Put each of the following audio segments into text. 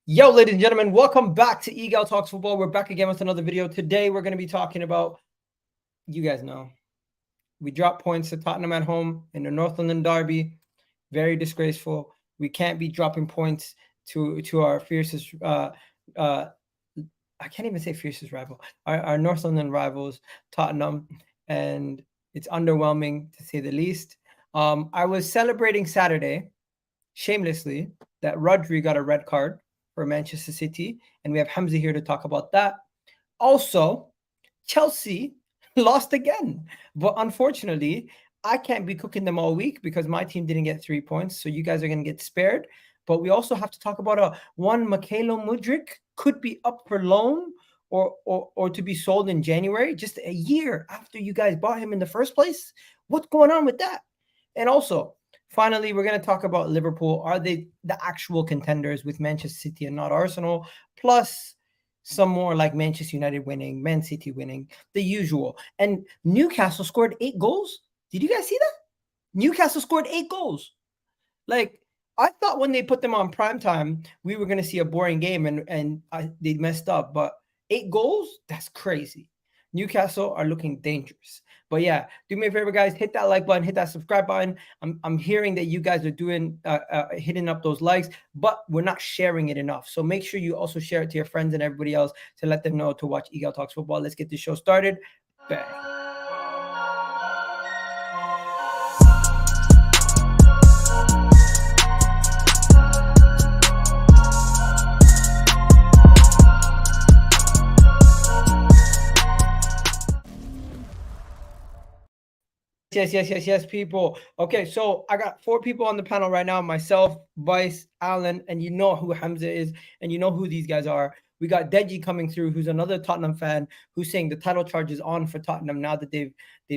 Yo, ladies and gentlemen, welcome back to Egal Talks Football. We're back again with another video. Today, we're going to be talking about, you guys know, we dropped points to Tottenham at home in the North London derby. Very disgraceful. We can't be dropping points to our fiercest, I can't even say fiercest rival, our North London rivals, Tottenham, and it's underwhelming to say the least. I was celebrating Saturday, shamelessly, that Rodri got a red card for Manchester City, and we have Hamza here to talk about that. Also, Chelsea lost again, but unfortunately, I can't be cooking them all week because my team didn't get 3 points, so you guys are going to get spared. But we also have to talk about one Mykhailo Mudryk could be up for loan or to be sold in January, just a year after you guys bought him in the first place. What's going on with that? And also, finally, we're going to talk about Liverpool. Are they the actual contenders with Manchester City and not Arsenal? Plus, some more like Manchester United winning, Man City winning, the usual. And Newcastle scored 8 goals. Did you guys see that? Newcastle scored 8 goals. Like, I thought when they put them on primetime, we were going to see a boring game and they messed up. But 8 goals? That's crazy. Newcastle are looking dangerous. But yeah, do me a favor, guys. Hit that like button, hit that subscribe button. I'm hearing that you guys are doing hitting up those likes, but we're not sharing it enough. So make sure you also share it to your friends and everybody else to let them know to watch Egal Talks Football. Let's get this show started. Bang. Yes, people. Okay, so I got 4 people on the panel right now. Myself, Vice, Alan, and you know who Hamza is, and you know who these guys are. We got Deji coming through, who's another Tottenham fan, who's saying the title charge is on for Tottenham now that they've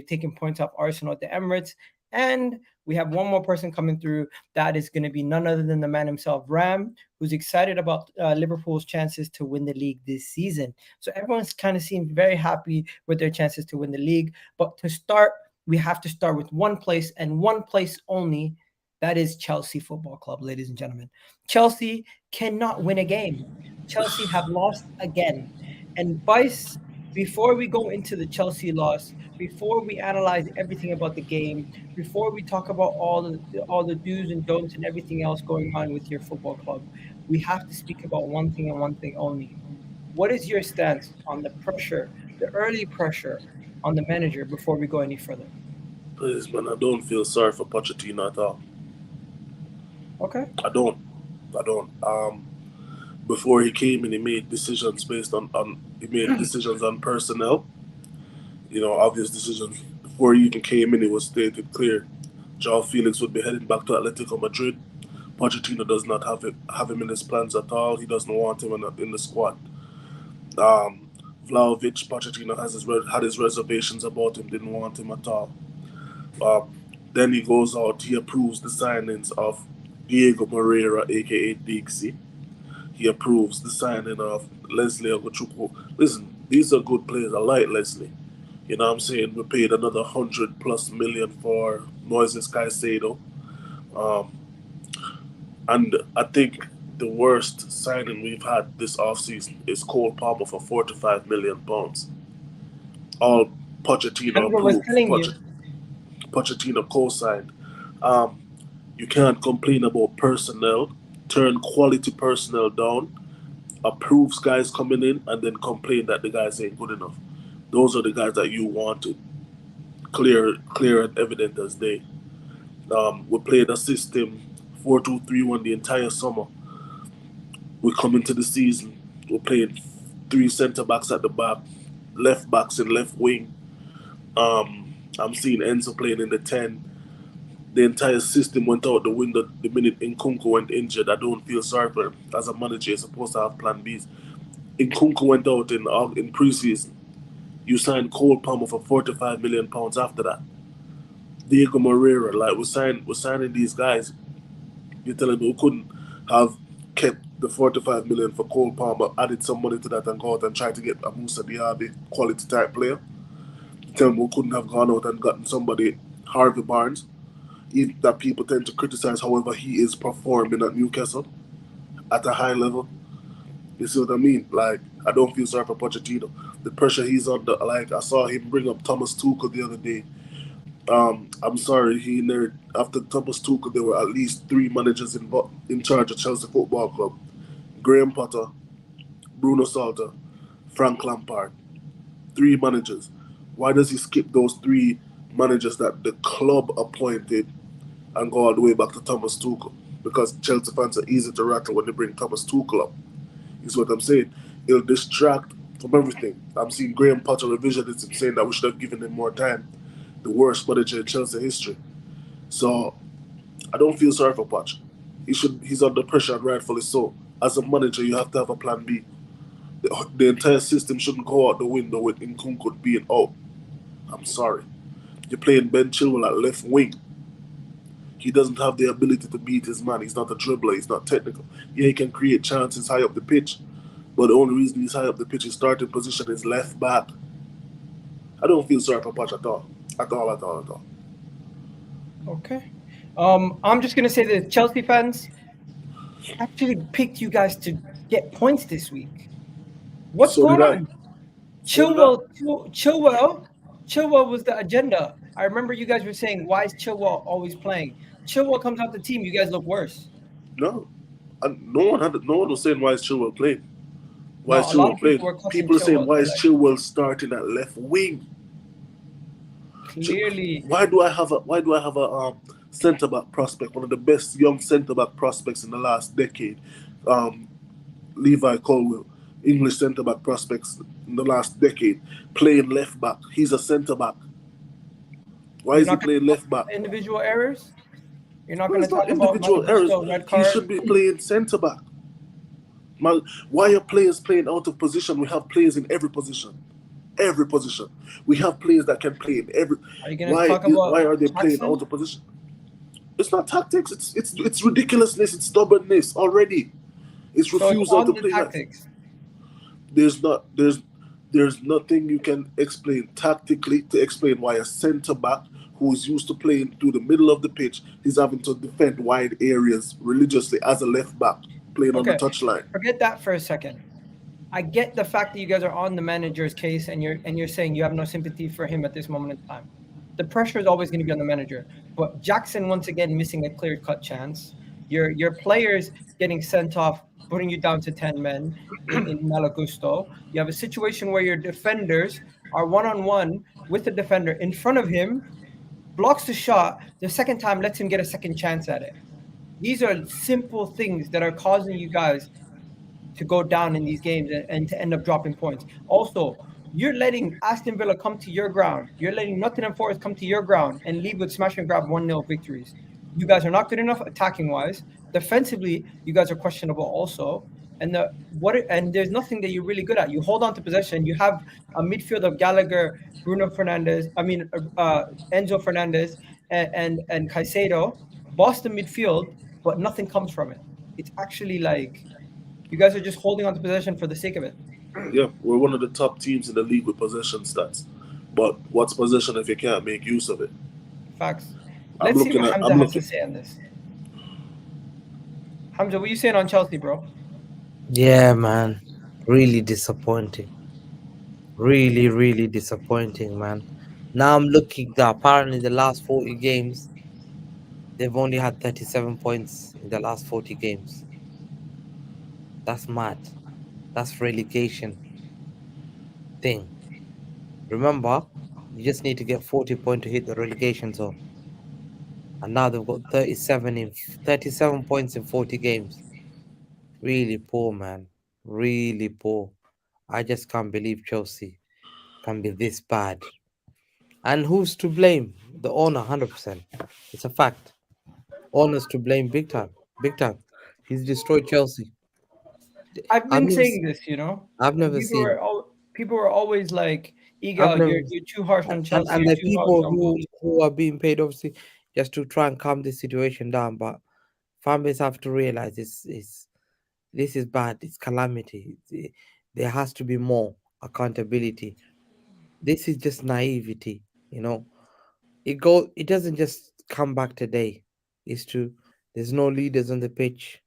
taken points off Arsenal at the Emirates. And we have one more person coming through. That is going to be none other than the man himself, Ram, who's excited about Liverpool's chances to win the league this season. So everyone's kind of seemed very happy with their chances to win the league. But to start, we have to start with one place and one place only. That is Chelsea Football Club, ladies and gentlemen. Chelsea cannot win a game. Chelsea have lost again. And Vice, before we go into the Chelsea loss, before we analyze everything about the game, before we talk about all the do's and don'ts and everything else going on with your football club, we have to speak about one thing and one thing only. What is your stance on the pressure, the early pressure on the manager before we go any further? Please, man, I don't feel sorry for Pochettino at all. Okay. I don't. Before he came in, he made decisions based on he made decisions on personnel. Obvious decisions. Before he even came in, it was stated clear. João Felix would be heading back to Atletico Madrid. Pochettino does not have him in his plans at all. He doesn't want him in the squad. Vlahovic, Pochettino had his reservations about him. Didn't want him at all. Then he goes out. He approves the signings of Diego Moreira, aka Dixie. He approves the signing of Leslie Ogochukwu. Listen, these are good players. I like Leslie. You know what I'm saying? We paid another 100+ million for Moises Caicedo. And I think the worst signing we've had this offseason is Cole Palmer for £45 million. All Pochettino approved. Pochettino co-signed. You can't complain about personnel. Turn quality personnel down. Approves guys coming in and then complain that the guys ain't good enough. Those are the guys that you wanted. Clear and evident as day. We played a system 4-2-3-1 the entire summer. We come into the season. We're playing 3 centre backs at the back, left backs in left wing. I'm seeing Enzo playing in the 10. The entire system went out the window the minute Nkunku went injured. I don't feel sorry for him. As a manager, you're supposed to have plan Bs. Nkunku went out in pre-season. You signed Cole Palmer for £45 million after that. Diego Moreira, we're signing these guys. You're telling me we couldn't have kept the £45 million for Cole Palmer, added some money to that and go out and try to get a Moussa Diaby quality type player? Tell me we couldn't have gone out and gotten somebody, Harvey Barnes, that people tend to criticize. However, he is performing at Newcastle at a high level. You see what I mean? Like, I don't feel sorry for Pochettino. The pressure he's under, like, I saw him bring up Thomas Tuchel the other day. I'm sorry, he inherited, after Thomas Tuchel, there were at least three managers in charge of Chelsea Football Club. Graham Potter, Bruno Salter, Frank Lampard. Three managers. Why does he skip those three managers that the club appointed and go all the way back to Thomas Tuchel? Because Chelsea fans are easy to rattle when they bring Thomas Tuchel up. Is what I'm saying. It'll distract from everything. I'm seeing Graham Potter revisionism saying that we should have given him more time. The worst manager in Chelsea history. So I don't feel sorry for Poch. He's under pressure and rightfully so. As a manager, you have to have a plan B. The entire system shouldn't go out the window with Nkunku being out. I'm sorry. You're playing Ben Chilwell at left wing. He doesn't have the ability to beat his man. He's not a dribbler. He's not technical. Yeah, he can create chances high up the pitch. But the only reason he's high up the pitch, his starting position is left back. I don't feel sorry for Poch at all. At all, at all, at all. Okay. I'm just gonna say that Chelsea fans actually picked you guys to get points this week. What's So going did I. on? So Chilwell was the agenda. I remember you guys were saying, why is Chilwell always playing? Chilwell comes out the team, you guys look worse. No. No one was saying why is Chilwell playing. Why No, is a lot Chilwell of people playing? were cussing People are saying Chilwell. why They're is like, Chilwell starting at left wing? clearly, Why do I have a centre back prospect, one of the best young centre back prospects in the last decade, Levi Colwill, English centre back prospects in the last decade, playing left back. He's a centre back. Why you're is he not going playing to talk left back? about individual errors. You're not No, going to it's not talk about individual errors. Red He Card. should be playing centre back. Man, why are players playing out of position? We have players in every position. Every position. We have players that can play in every. Are you going to talk about Why are they playing Jackson? out of position? It's not tactics. It's ridiculousness. It's stubbornness already. It's So it's refusal on to the play like. tactics. There's nothing you can explain tactically to explain why a centre back who is used to playing through the middle of the pitch is having to defend wide areas religiously as a left back playing on the Okay, touchline. forget that for a second. I get the fact that you guys are on the manager's case and you're saying you have no sympathy for him at this moment in time. The pressure is always going to be on the manager. But Jackson once again missing a clear-cut chance. Your players getting sent off, putting you down to 10 men in Malagusto. You have a situation where your defenders are one-on-one with the defender in front of him, blocks the shot, the second time lets him get a second chance at it. These are simple things that are causing you guys to go down in these games and to end up dropping points. Also, you're letting Aston Villa come to your ground. You're letting Nottingham Forest come to your ground and lead with smash and grab 1-0 victories. You guys are not good enough attacking wise. Defensively, you guys are questionable also. And there's nothing that you're really good at. You hold on to possession. You have a midfield of Gallagher, Bruno Fernandes, Enzo Fernandez, and Caicedo, Boston midfield, but nothing comes from it. It's actually like you guys are just holding on to possession for the sake of it. Yeah, we're one of the top teams in the league with possession stats. But what's possession if you can't make use of it? Facts. I'm Let's see looking what at Hamza I'm has to looking say on this. Hamza, what are you saying on Chelsea, bro? Yeah, man. Really disappointing. Really, really disappointing, man. Now I'm looking that apparently the last 40 games, they've only had 37 points in the last 40 games. That's mad. That's relegation thing. Remember, you just need to get 40 points to hit the relegation zone. And now they've got 37 points in 40 games. Really poor, man. Really poor. I just can't believe Chelsea can be this bad. And who's to blame? The owner, 100%. It's a fact. Owner's to blame big time. Big time. He's destroyed Chelsea. I've I've been never, saying this, I've never seen, people were always like, I've Egal, never, you're too harsh on Chelsea, and you're the too harsh people on Poch. who are being paid obviously just to try and calm this situation down. But families have to realize this is bad. It's calamity. There has to be more accountability. This is just naivety, you know. It doesn't just come back today. There's no leaders on the pitch,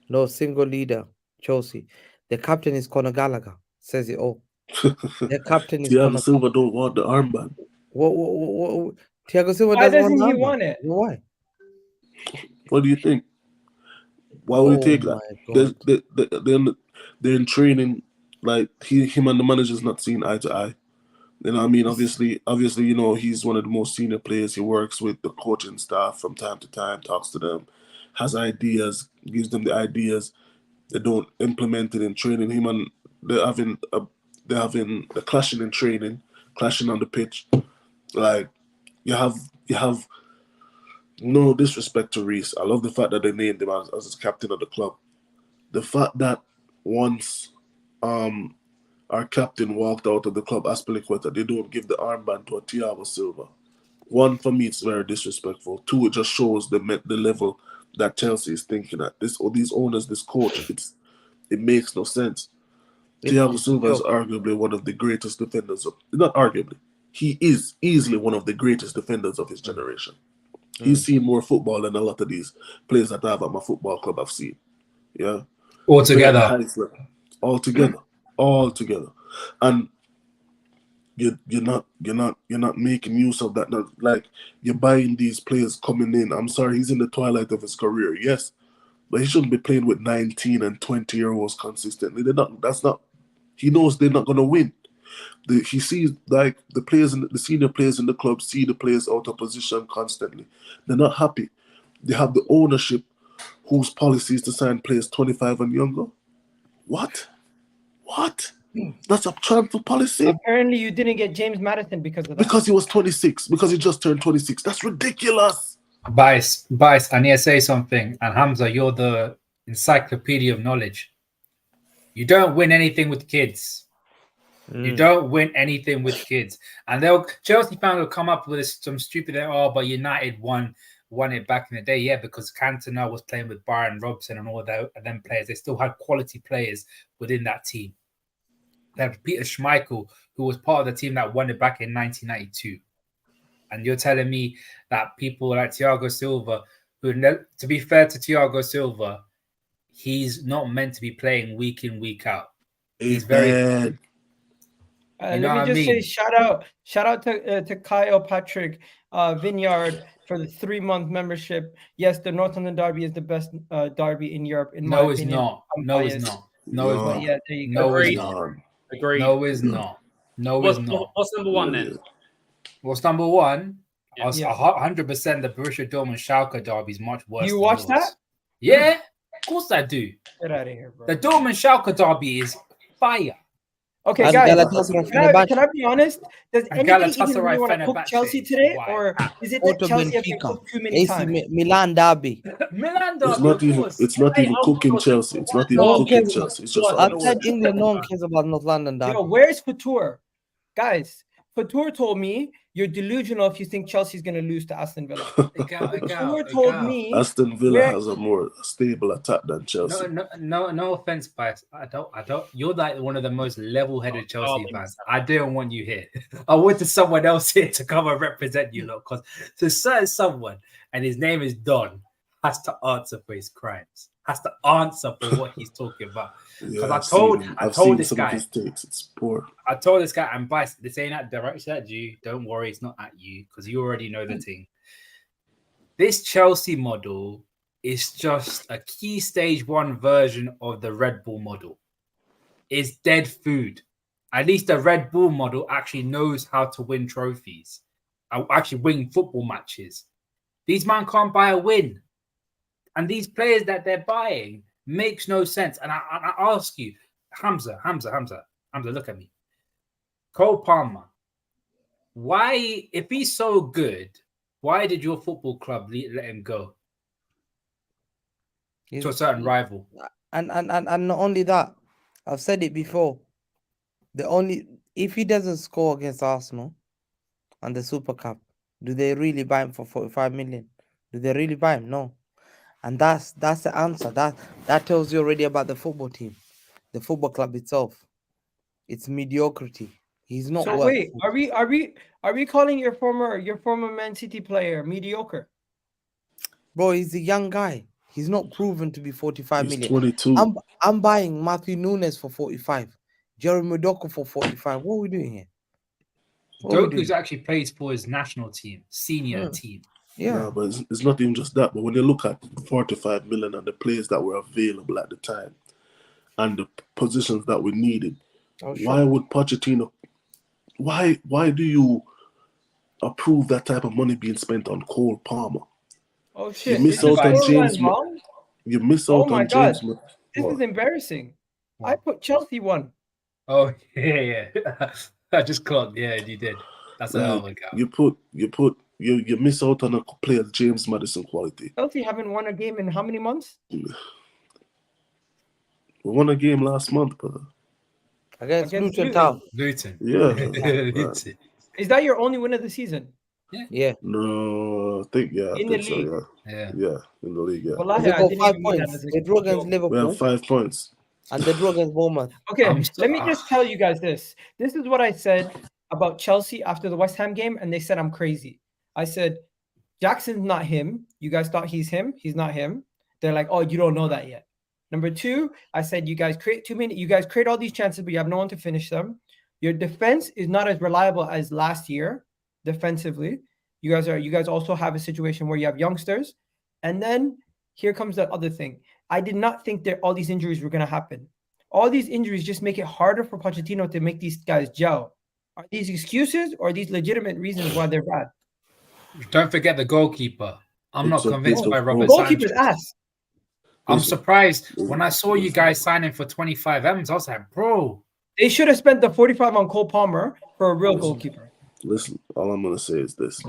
no single leader. Chelsea. The captain is Conor Gallagher. Says it all. The captain is Thiago Conor Silva don't want the armband. What? Thiago Silva Why doesn't doesn't he want want it? Why? What do you think? Why would he take that? My God. They're in training. Like him and the manager's not seeing eye to eye. You know what I mean? Obviously, you know, he's one of the most senior players. He works with the coaching staff from time to time, talks to them, has ideas, gives them the ideas. They don't implement it in training. Him and they're clashing in training, clashing on the pitch. Like you have no disrespect to Reece. I love the fact that they named him as captain of the club. The fact that once our captain walked out of the club, Aspilicueta, they don't give the armband to a Thiago Silva. One, for me, it's very disrespectful. Two, it just shows the level that Chelsea is thinking at. These owners, this coach, it makes no sense. Thiago Silva is arguably one of the greatest defenders not arguably. He is easily one of the greatest defenders of his generation. He's seen more football than a lot of these players that I have at my football club I've seen. Yeah. Altogether. Altogether. And you're not making use of that. Not, like you're buying these players coming in. I'm sorry, he's in the twilight of his career, yes. But he shouldn't be playing with 19 and 20-year-olds consistently. He knows they're not gonna win. He sees like the senior players in the club see the players out of position constantly. They're not happy. They have the ownership whose policy is to sign players 25 and younger. What? That's a transfer policy. Apparently, you didn't get James Maddison because of that. Because he was 26. Because he just turned 26. That's ridiculous. Bice, I need to say something. And Hamza, you're the encyclopedia of knowledge. You don't win anything with kids. You don't win anything with kids. And Chelsea fans will come up with some stupid, but United won it back in the day. Yeah, because Cantona was playing with Byron Robson and all that, and them players. They still had quality players within that team. They had Peter Schmeichel, who was part of the team that won it back in 1992. And you're telling me that people like Thiago Silva, who, to be fair to Thiago Silva, he's not meant to be playing week in, week out. He's very... let me just say shout out to Kyle Patrick Vineyard for the 3-month membership. Yes, the North London Derby is the best derby in Europe. No, it's not. No, it's not. Yeah, there you go. Agreed. No, it's not. What's number one then? What's number one? 100% the Borussia Dortmund Schalke derby is much worse. You watch that? Yeah, of course I do. Get out of here, bro. The Dortmund Schalke derby is fire. Okay, guys, can I be honest? Does anybody even really want to cook Chelsea today? Or is it that Chelsea have been cooked too many times? Milan derby. It's not even cooking Chelsea. It's not even cooking Chelsea. It's just outside England, no one cares about North London derby. Yo, where's Fatur? Guys, Fatur told me you're delusional if you think Chelsea's going to lose to Aston Villa. Fatur told me Aston Villa has a more stable attack than Chelsea. No offense, Pies. I don't. You're like one of the most level-headed Chelsea fans. I didn't want you here. I wanted someone else here to come and represent you, lot. Because to certain someone, and his name is Don, has to answer for his crimes. Has to answer for what he's talking about. Because I told this guy, it's poor. I told this guy, and Bice, this ain't at direction at you. Don't worry, it's not at you because you already know the thing. This Chelsea model is just a key stage 1 version of the Red Bull model. It's dead food. At least the Red Bull model actually knows how to win trophies, actually win football matches. These man can't buy a win. And these players that they're buying makes no sense. And I ask you, Hamza, look at me. Cole Palmer, why, if he's so good, why did your football club let him go to a certain rival? And not only that, I've said it before. If he doesn't score against Arsenal and the Super Cup, do they really buy him for 45 million? Do they really buy him? No. And that's the answer. That tells you already about the football team, the football club itself. It's mediocrity. He's not. So wait, are we calling your former Man City player mediocre? Bro, he's a young guy. He's not proven to be 45 He's million. 22. I'm buying Matthew Nunes for 45. Jeremy Doku for 45. What are we doing here? Doku's actually plays for his national team, senior team. Yeah. No, but it's not even just that. But when you look at 45 million and the players that were available at the time and the positions that we needed, why would Pochettino? Why do you approve that type of money being spent on Cole Palmer? Oh shit! You miss out on James. You miss out on James. This is embarrassing. What? I put Chelsea one. Oh yeah. I just caught. Yeah, you did. That's a hell of a count. You miss out on a player James Maddison quality. Chelsea haven't won a game in how many months? We won a game last month, brother. Against Luton Town. Luton. Yeah. Luton. Is that your only win of the season? Yeah. No, I think in the league. So, yeah, in the league. Yeah. Well, they got 5 points. They drew against Liverpool. We have 5 points. And they drew against Bournemouth. Okay, let me just tell you guys this. This is what I said about Chelsea after the West Ham game, and they said I'm crazy. I said, Jackson's not him. You guys thought he's him. He's not him. They're like, oh, you don't know that yet. Number 2, I said, you guys create too many. You guys create all these chances, but you have no one to finish them. Your defense is not as reliable as last year defensively. You guys also have a situation where you have youngsters. And then here comes the other thing. I did not think that all these injuries were going to happen. All these injuries just make it harder for Pochettino to make these guys gel. Are these excuses or are these legitimate reasons why they're bad? Don't forget the goalkeeper. I'm not convinced by Robert Sanchez. Goalkeeper's ass. I'm surprised when I saw you guys signing for 25 M's. I was like, bro. They should have spent the 45 on Cole Palmer for a real goalkeeper. Listen, all I'm going to say is this.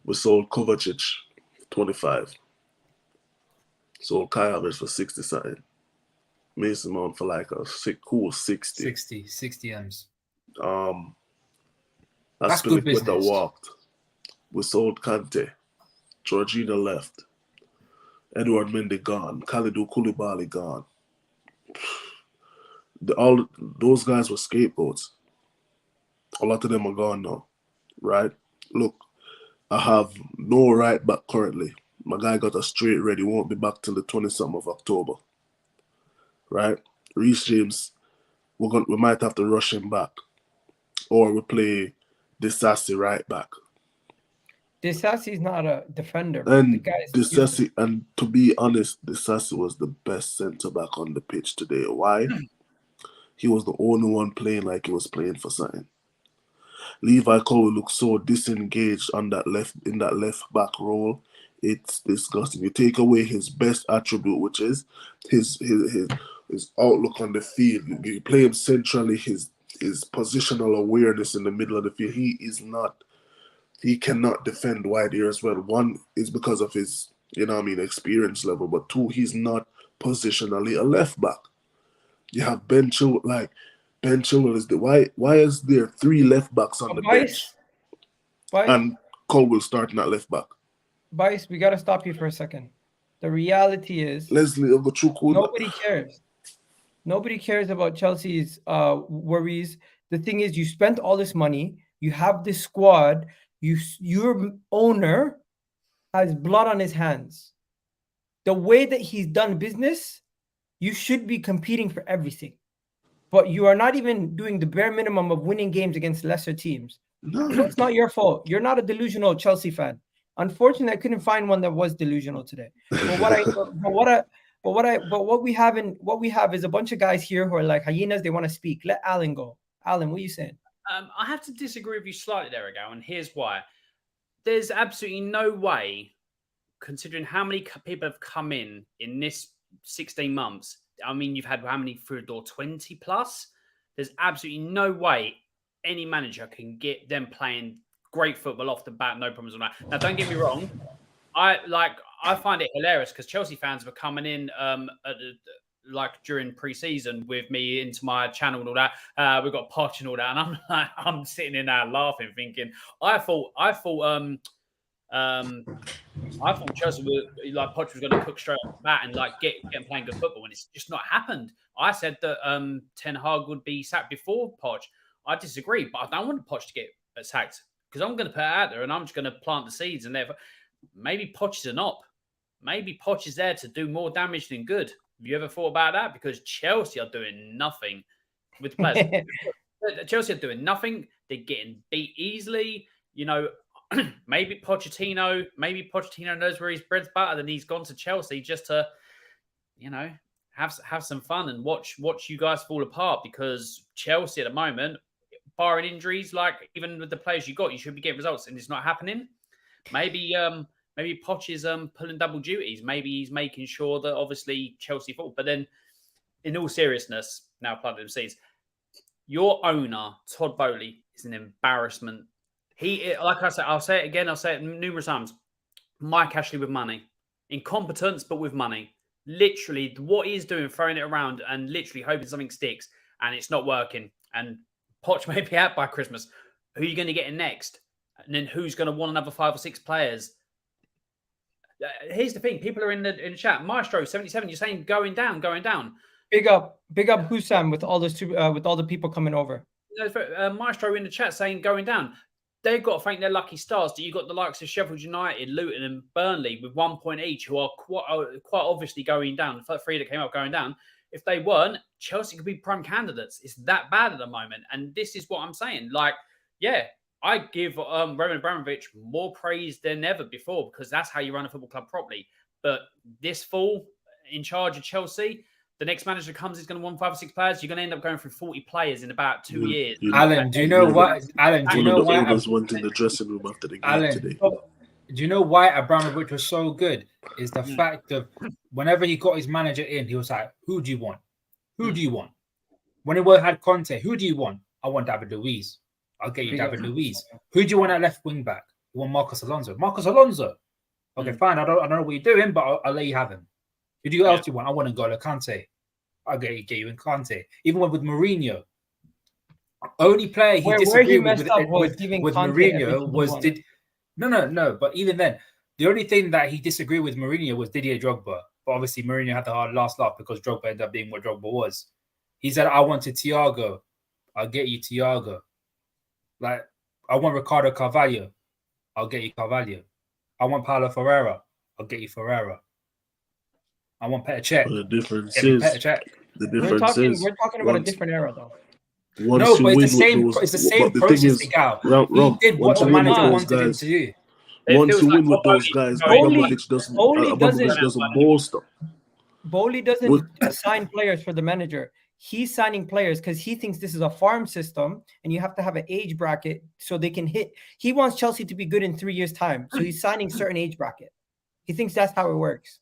We sold Kovacic 25. Sold Kai Havertz for 60 something. Mason Mount for like a cool 60. 60 M's. That's good business. Walked. We sold Kante. Georgina left. Edward Mendy gone. Kalidou Koulibaly gone. All those guys were scapegoats. A lot of them are gone now, right? Look, I have no right back currently. My guy got a straight red. He won't be back till the 27th of October, right? Reece James, we might have to rush him back, or we play Disasi right back. Disasi's not a defender. And Disasi, and to be honest, Disasi was the best centre back on the pitch today. Why? He was the only one playing like he was playing for something. Levi Colwill looks so disengaged on that left back role. It's disgusting. You take away his best attribute, which is his outlook on the field. You play him centrally. His positional awareness in the middle of the field. He cannot defend wide here as well. One is because of his, experience level. But 2, he's not positionally a left back. You have Ben Chilwell. Ben Chilwell is why is there 3 left backs on the bench? And Colwill starting at left back. Vice, we got to stop you for a second. The reality is, Leslie, nobody cares. Nobody cares about Chelsea's worries. The thing is, you spent all this money. You have this squad. Your owner has blood on his hands. The way that he's done business, you should be competing for everything. But you are not even doing the bare minimum of winning games against lesser teams. No. So it's not your fault. You're not a delusional Chelsea fan. Unfortunately, I couldn't find one that was delusional today. But what we have is a bunch of guys here who are like hyenas. They want to speak. Let Alan go. Alan, what are you saying? I have to disagree with you slightly there, Egal, and here's why. There's absolutely no way, considering how many people have come in this 16 months. I mean, you've had how many through the door? 20 plus? There's absolutely no way any manager can get them playing great football off the bat, no problems on that. Now, don't get me wrong. I find it hilarious because Chelsea fans were coming in during pre-season with me into my channel and all that. We've got Poch and all that, and I'm sitting in there laughing, thinking, I thought Chelsea were Poch was going to cook straight off the bat and get them playing good football, and it's just not happened. I said that Ten Hag would be sacked before Poch. I disagree, but I don't want Poch to get sacked because I'm going to put it out there and I'm just going to plant the seeds, and therefore maybe Poch is an op. maybe Poch is there to do more damage than good. Have you ever thought about that? Because Chelsea are doing nothing with players. Chelsea are doing nothing. They're getting beat easily. You know, maybe Pochettino knows where his bread's buttered, and he's gone to Chelsea just to, you know, have some fun and watch you guys fall apart. Because Chelsea at the moment, barring injuries, like even with the players you got, you should be getting results, and it's not happening. Maybe Poch is pulling double duties. Maybe he's making sure that obviously Chelsea fall. But then, in all seriousness, now planted the seeds, your owner Todd Bowley is an embarrassment. He, like I said, I'll say it again. I'll say it numerous times. Mike Ashley with money, incompetence, but with money. Literally, what he's doing, throwing it around and literally hoping something sticks, and it's not working. And Poch may be out by Christmas. Who are you going to get in next? And then who's going to want another 5 or 6 players? Here's the thing: people are in the chat. Maestro 77, you're saying going down. Big up Hussam with all those with all the people coming over. Maestro in the chat saying going down. They've got to thank their lucky stars that you got the likes of Sheffield United, Luton, and Burnley with 1 point each, who are quite obviously going down. The 3 that came up going down. If they weren't, Chelsea could be prime candidates. It's that bad at the moment, and this is what I'm saying. Like, yeah, I give Roman Abramovich more praise than ever before, because that's how you run a football club properly. But this fall, in charge of Chelsea, the next manager comes, is going to want 5 or 6 players. You're going to end up going through 40 players in about 2 years. Alan, do you know what? Alan, do you know why? Owners went in the dressing room after the game today. Do you know why Abramovich was so good? Is the fact of whenever he got his manager in, he was like, "Who do you want? Who do you want?" When he had Conte, "Who do you want?" "I want David Luiz." "I'll get you David Luiz." "Who do you want at left wing back?" "You want Marcos Alonso." "Marcos Alonso." "Okay, fine. I don't know what you're doing, but I'll let you have him." "Who do you else you want?" "I want N'Golo Kante." "I'll get you in Kante." Even with Mourinho, only player he disagreed with Mourinho was No. But even then, the only thing that he disagreed with Mourinho was Didier Drogba. But obviously, Mourinho had the hard last laugh because Drogba ended up being what Drogba was. He said, "I wanted Thiago. I'll get you Thiago." Like, "I want Ricardo Carvalho. I'll get you Carvalho. I want Paulo Ferreira. I'll get you Ferreira. I want Petr Cech." The difference is we're talking about a different era, though. No, but it's the same process, Egal. He did what the manager wanted him to do. Once you win with those guys, Abramovich doesn't bolster. Bowley doesn't assign players for the manager. He's signing players because he thinks this is a farm system, and you have to have an age bracket so they can hit. He wants Chelsea to be good in 3 years' time, so he's signing certain age bracket. He thinks that's how it works.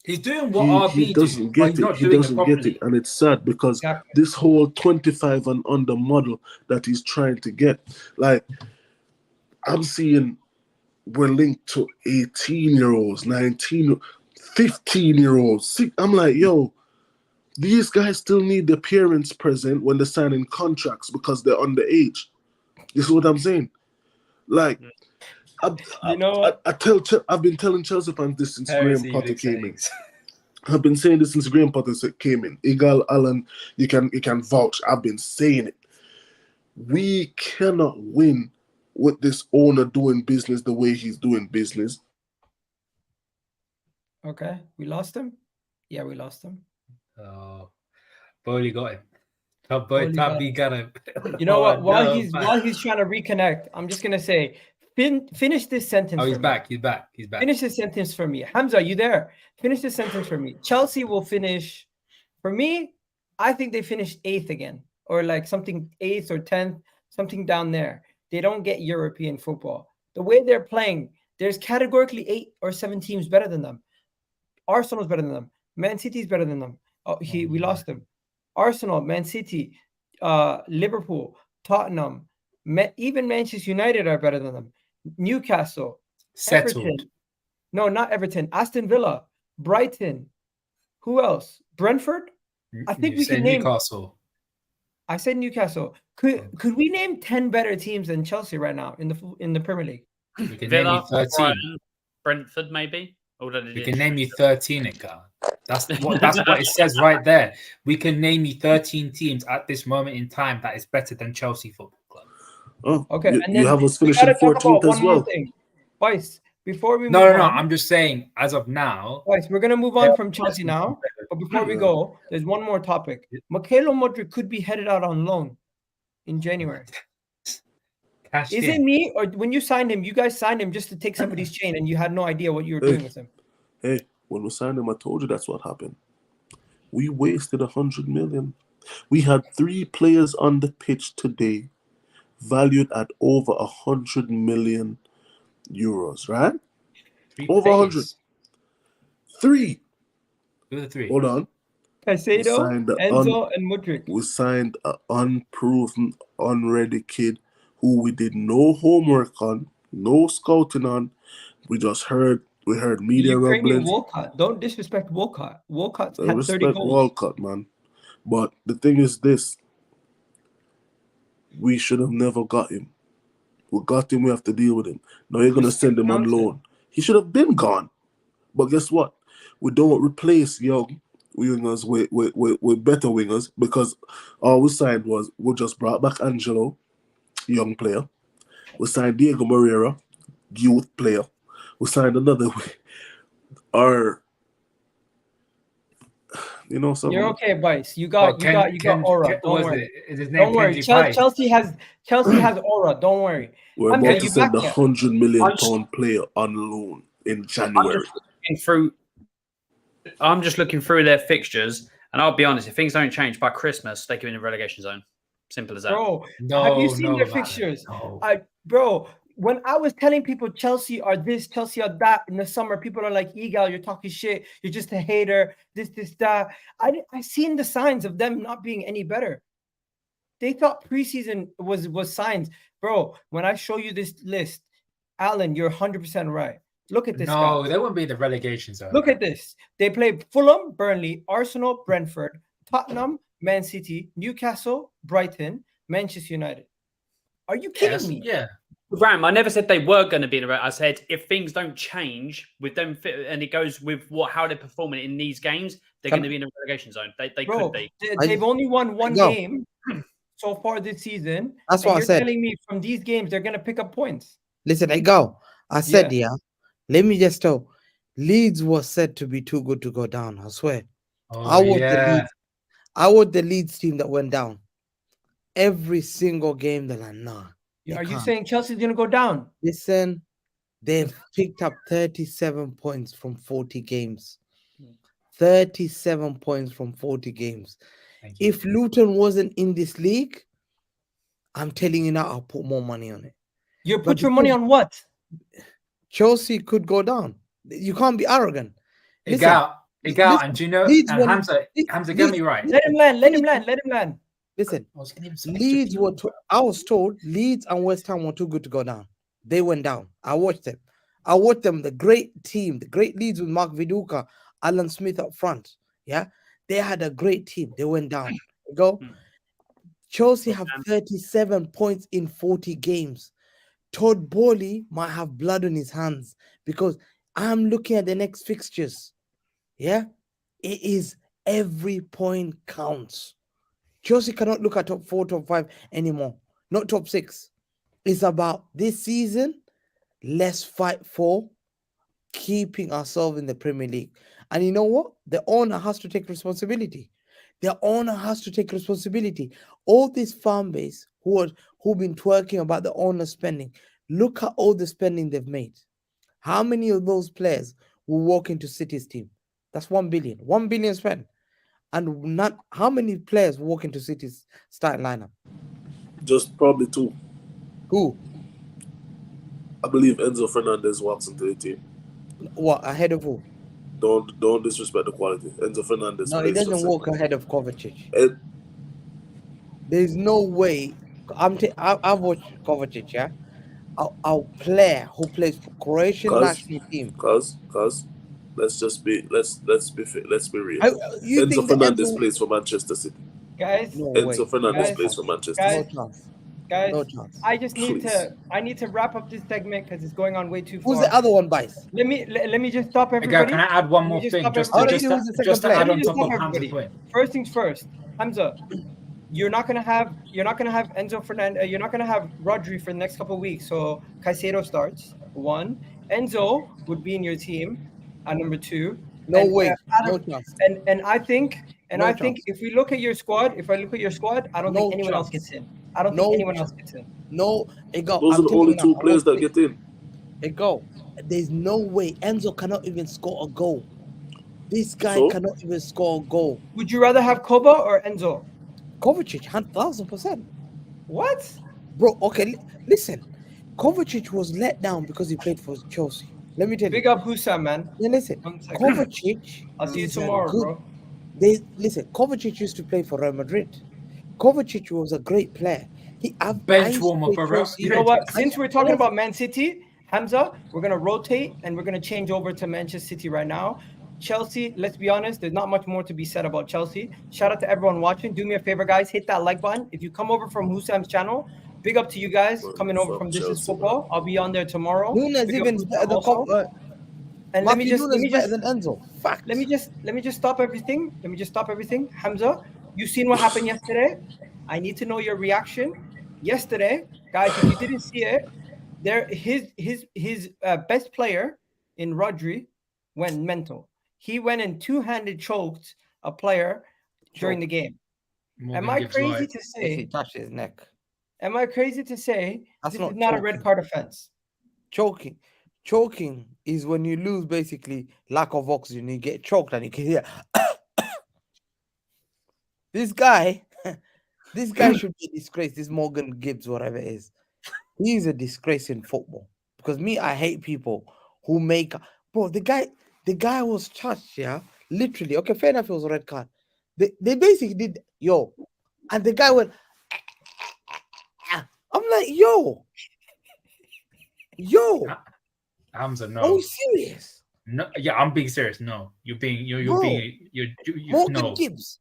He's doing what he doesn't get it. He doesn't get it, and it's sad because this whole 25 and under model that he's trying to get, like, I'm seeing we're linked to 18-year-olds, 19, 15-year-olds. I'm like, yo, these guys still need the parents present when they're signing contracts because they're underage. This is what I'm saying. Like, I've been telling Chelsea fans this since Graham Potter came in. I've been saying this since Graham Potter came in. Egal, Alan, you can vouch. I've been saying it. We cannot win with this owner doing business the way he's doing business. Okay, we lost him. Yeah, we lost him. Oh, Bowley got him. Tabby got him. You know what? While he's trying to reconnect, I'm just gonna say, finish this sentence. Oh, he's back. He's back. Finish this sentence for me, Hamza. You there? Finish this sentence for me. Chelsea will finish. For me, I think they finish 8th again, or like something 8th or 10th, something down there. They don't get European football. The way they're playing, there's categorically 8 or 7 teams better than them. Arsenal's better than them. Man City's better than them. We lost them. Arsenal, Man City, Liverpool, Tottenham, even Manchester United are better than them. Newcastle, settled. Everton. No, not Everton. Aston Villa, Brighton. Who else? Brentford. I think we can name Newcastle. I said Newcastle. Could we name 10 better teams than Chelsea right now in the Premier League? We can Villa, name you 13. Brighton, Brentford, maybe. We can name you 13, Egal. That's what it says right there. We can name you 13 teams at this moment in time that is better than Chelsea Football Club. Oh, okay. You have us finishing 14th as well. Vice, before we No. move on, I'm just saying, as of now. guys, we're gonna move on from Chelsea now. But before we go, there's one more topic. Mikel Modric could be headed out on loan in January. Is it me, or when you signed him, you guys signed him just to take somebody's chain and you had no idea what you were doing with him? Hey, when we signed him, I told you that's what happened. We wasted 100 million. We had 3 players on the pitch today valued at over 100 million euros, right? Over 100. 3. Who are the 3? Hold on. Caicedo, Enzo, and Modric. We signed an unproven, unready kid who we did no homework on, no scouting on. We heard media rumblings. Walcott. Don't disrespect Walcott. Walcott's had 30 respect goals. Walcott, man. But the thing is this. We should have never got him. We got him, we have to deal with him. Now you're going to send him on loan. He should have been gone. But guess what? We don't replace young wingers with better wingers, because all we signed was, we just brought back Angelo, young player. We signed Diego Moreira, youth player. We signed another something. You're okay, Vice. You got aura. Don't worry. Don't worry. Chelsea has aura. Don't worry. We're about to send a £100 million player on loan in January. I'm just looking through their fixtures, and I'll be honest, if things don't change by Christmas, they could be in the relegation zone. Simple as that. Bro, have you seen their fixtures? No. Bro, when I was telling people Chelsea are this, Chelsea are that in the summer, people are like, Egal, you're talking shit. You're just a hater. This, that. I seen the signs of them not being any better. They thought preseason was signs. Bro, when I show you this list, Alan, you're 100% right. Look at this. No, they wouldn't be the relegation zone. Look at this. They played Fulham, Burnley, Arsenal, Brentford, Tottenham, Man City, Newcastle, Brighton, Manchester United. Are you kidding me? Yeah. Ram, I never said they were going to be in a. I said if things don't change with them, and it goes with how they're performing in these games, they're going to be in a relegation zone. They could be. They've only won one game so far this season. That's what I said. You're telling me from these games they're going to pick up points. Listen, Egal, I said, let me just tell. Leeds was said to be too good to go down. I swear. I was the Leeds team that went down. Every single game, they're like, nah. Are you saying Chelsea's going to go down? Listen, they've picked up 37 points from 40 games. 37 points from 40 games. If Luton wasn't in this league, I'm telling you now, I'll put more money on it. You put your money on what? Chelsea could go down. You can't be arrogant. Egal, and do you know, Hamza, get me right. Let him land. Listen, Leeds were. I was told Leeds and West Ham were too good to go down. They went down. I watched them. The great team, the great Leeds with Mark Viduka, Alan Smith up front. Yeah, they had a great team. They went down. Chelsea have 37 points in 40 games. Todd Bowley might have blood on his hands because I'm looking at the next fixtures. Yeah, it is every point counts. Chelsea cannot look at top 4, top 5 anymore. Not top 6. It's about this season. Let's fight for keeping ourselves in the Premier League. And you know what? The owner has to take responsibility. All this fan base who've been twerking about the owner spending. Look at all the spending they've made. How many of those players will walk into City's team? That's 1 billion. 1 billion spent. And not how many players walk into City's starting lineup? Just probably 2. Who? I believe Enzo Fernandez walks into the team. What, ahead of who? Don't disrespect the quality. Enzo Fernandez. No, he doesn't walk ahead of Kovacic. There's no way. I've watched Kovacic. Yeah, our player who plays for Croatian national team. Cause. Let's be real. Enzo Fernandez plays for Manchester City. Guys, Enzo Fernandez plays for Manchester City. No chance. I just need to wrap up this segment because it's going on way too far. Who's the other one, Bice? Let me just stop everybody. Can I add one more thing? Just to add on top of Hamza's point. First things first, Hamza, you're not gonna have Enzo Fernandez. You're not gonna have Rodri for the next couple of weeks. So Caicedo starts 1. Enzo would be in your team at number 2. No And, way. Adam- No chance. And I think No I think chance. if we look at your squad, I don't No think anyone else chance. gets in. I don't No think anyone chance. else gets in. No, Egal. Those are the only 2 players that get in. Egal. There's no way Enzo cannot even score a goal. This guy So? cannot even score a goal. Would you rather have Koba or Enzo? Kovacic, 1,000%. What? Bro, okay, listen. Kovacic was let down because he played for Chelsea. Let me tell Big you. up Hussam, man. Yeah, listen. 1 second. Kovacic. I'll see you is a tomorrow, good- bro. Listen, Kovacic used to play for Real Madrid. Kovacic was a great player. Bench warmer for Real You know what? Since we're talking about Man City, Hamza, we're gonna rotate and we're gonna change over to Manchester City right now. Chelsea, let's be honest, there's not much more to be said about Chelsea. Shout out to everyone watching. Do me a favor, guys, hit that like button. If you come over from Hussam's channel, big up to you guys coming over from This Is Chelsea, Football. I'll be on there tomorrow. Nunes Big up even Hussam better than also. And let me just better than Enzo. Fact. let me just stop everything. Hamza, you seen what happened yesterday? I need to know your reaction. Yesterday, guys, if you didn't see it, his best player in Rodri went mental. He went and two-handed choked a player during the game. Am I crazy to say? He touched his neck. Am I crazy to say That's this is not a red card offense? Choking is when you lose basically lack of oxygen. You get choked and you can hear. This guy should be disgraced. This Morgan Gibbs, whatever it is, he's a disgrace in football. Because me, I hate people who make. Bro, the guy was touched. Yeah, literally. Okay, fair enough. It was a red card. They basically did and the guy went. I'm like, yo. Hamza, no. Are you serious? No, yeah, I'm being serious. No, you're Morgan no. Gibbs.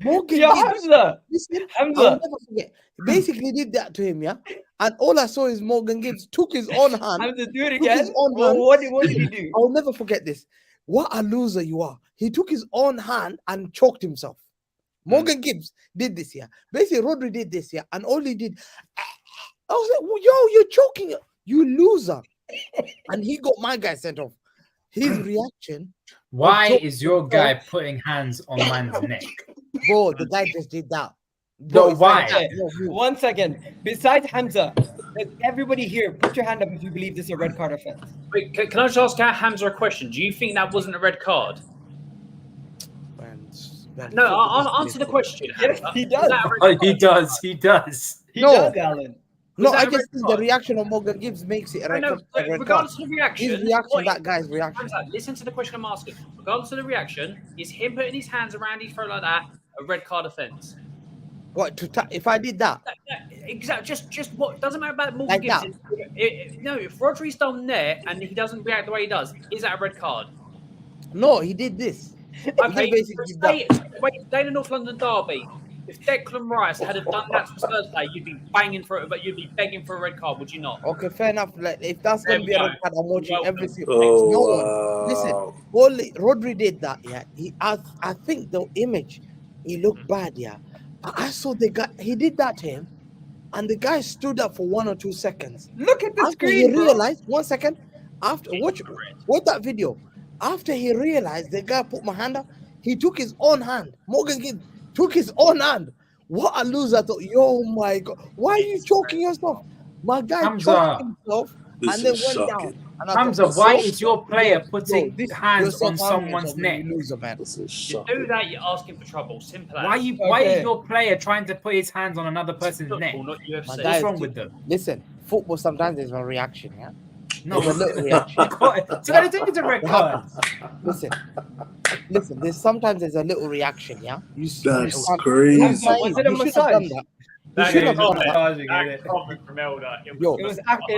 Hamza. Listen, Hamza. I'll never forget. Basically did that to him, yeah. And all I saw is Morgan Gibbs took his own hand. Hamza, do it Took his again. own hand. What did he do? I'll never forget this. What a loser you are. He took his own hand and choked himself. Morgan Gibbs did this here. Basically, Rodri did this here, and all he did, I was like, well, yo, you're choking, you loser. And he got my guy sent off. His reaction. Why is your guy putting hands on man's neck? Bro, the guy just did that. Bro, why? Okay, 1 second. Besides Hamza, everybody here, put your hand up if you believe this is a red card offense. Wait, can I just ask Hamza a question? Do you think that wasn't a red card? No, I'll answer the question. Yes, he does. He does. He does, Alan. No, I just think the reaction of Morgan Gibbs makes it a red card. Regardless of the reaction, His reaction, that guy's reaction. Listen to the question I'm asking. Regardless of the reaction, is him putting his hands around his throat like that a red card offence? What if I did that? Exactly. Just what doesn't matter about Morgan Gibbs. No, if Rodri's done there and he doesn't react the way he does, is that a red card? No, he did this. Okay, stay in the North London derby. If Declan Rice had done that for Spurs play, you'd be banging for it, but you'd be begging for a red card, would you not? Okay, fair enough. Like, if that's going to be a red card, I'm watching every single. Listen, Rodri did that. Yeah, I think the image, he looked bad. Yeah, I saw the guy. He did that to him, and the guy stood up for 1 or 2 seconds. Look at the after screen. He realized 1 second. After watch that video. After he realized the guy put my hand up, he took his own hand. Morgan Gibbs took his own hand. What a loser! I thought, yo, my God, why are you choking yourself? My guy choked himself and then went down. Hamza, why is your player putting hands on someone's neck? Loser, man. You do that, you're asking for trouble. Simple as. Why is your player trying to put his hands on another person's neck? Not UFC. What's wrong with them? Listen, football sometimes there's a reaction, yeah? No, there's a little reaction. So I think it's a red card. Listen, sometimes there's a little reaction, yeah? That's crazy. Was it a massage? You should have done that.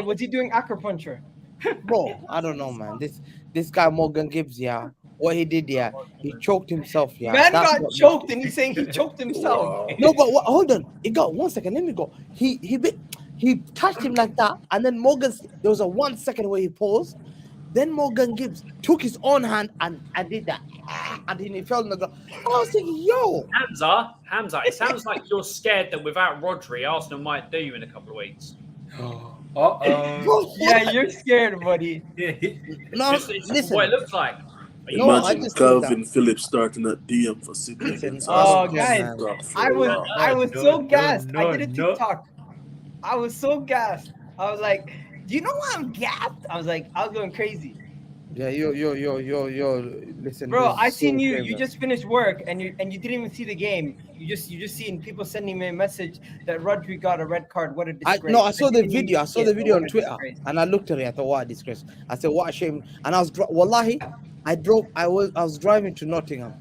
Was he doing acupuncture? Bro, I don't know, man. This guy Morgan Gibbs, yeah. What he did, yeah, he choked himself, yeah. Man got choked, and he's saying he choked himself. No, but hold on. He got 1 second. Let me go. He touched him like that, and then there was a 1 second where he paused. Then Morgan Gibbs took his own hand and did that, and then he fell on the ground. I was thinking, yo, Hamza, it sounds like you're scared that without Rodri, Arsenal might do you in a couple of weeks. Uh-oh. Yeah, you're scared, buddy. No, It's listen. what it looks like. No, I Imagine just think Calvin Phillips starting at DM for City Listen, against Oh, Aston. guys, Astaghfirullah. I was so gassed. I did a no. TikTok. I was so gassed. I was like, do you know why I'm gassed? I was going crazy. Yeah, yo. Listen, Bro, this is I seen so you. You famous. just finished work and you didn't even see the game. You just seen people sending me a message that Rodri got a red card. What a disgrace. I saw the didn't even video. I see saw it, the but video what on a Twitter, disgrace. and I looked at it. I thought, what a disgrace. I said, what a shame. And I was driving to Nottingham.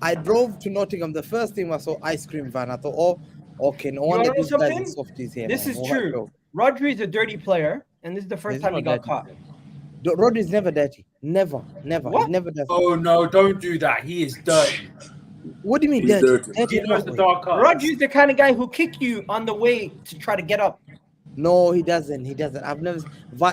I drove to Nottingham. The first thing I saw ice cream van. I thought, oh, okay, no wonder wanna know this guy's something? a softies here. This man. is All right, true. bro. Rodri's a dirty player, and this is the first He's time he not got dirty. caught. Rodri's never dirty. Never. What? He never does. Oh no, don't do that. He is dirty. What do you mean He's dirty? dirty. He knows the what way? dark arts. Rodri's the kind of guy who kick you on the way to try to get up. No, he doesn't. I've never.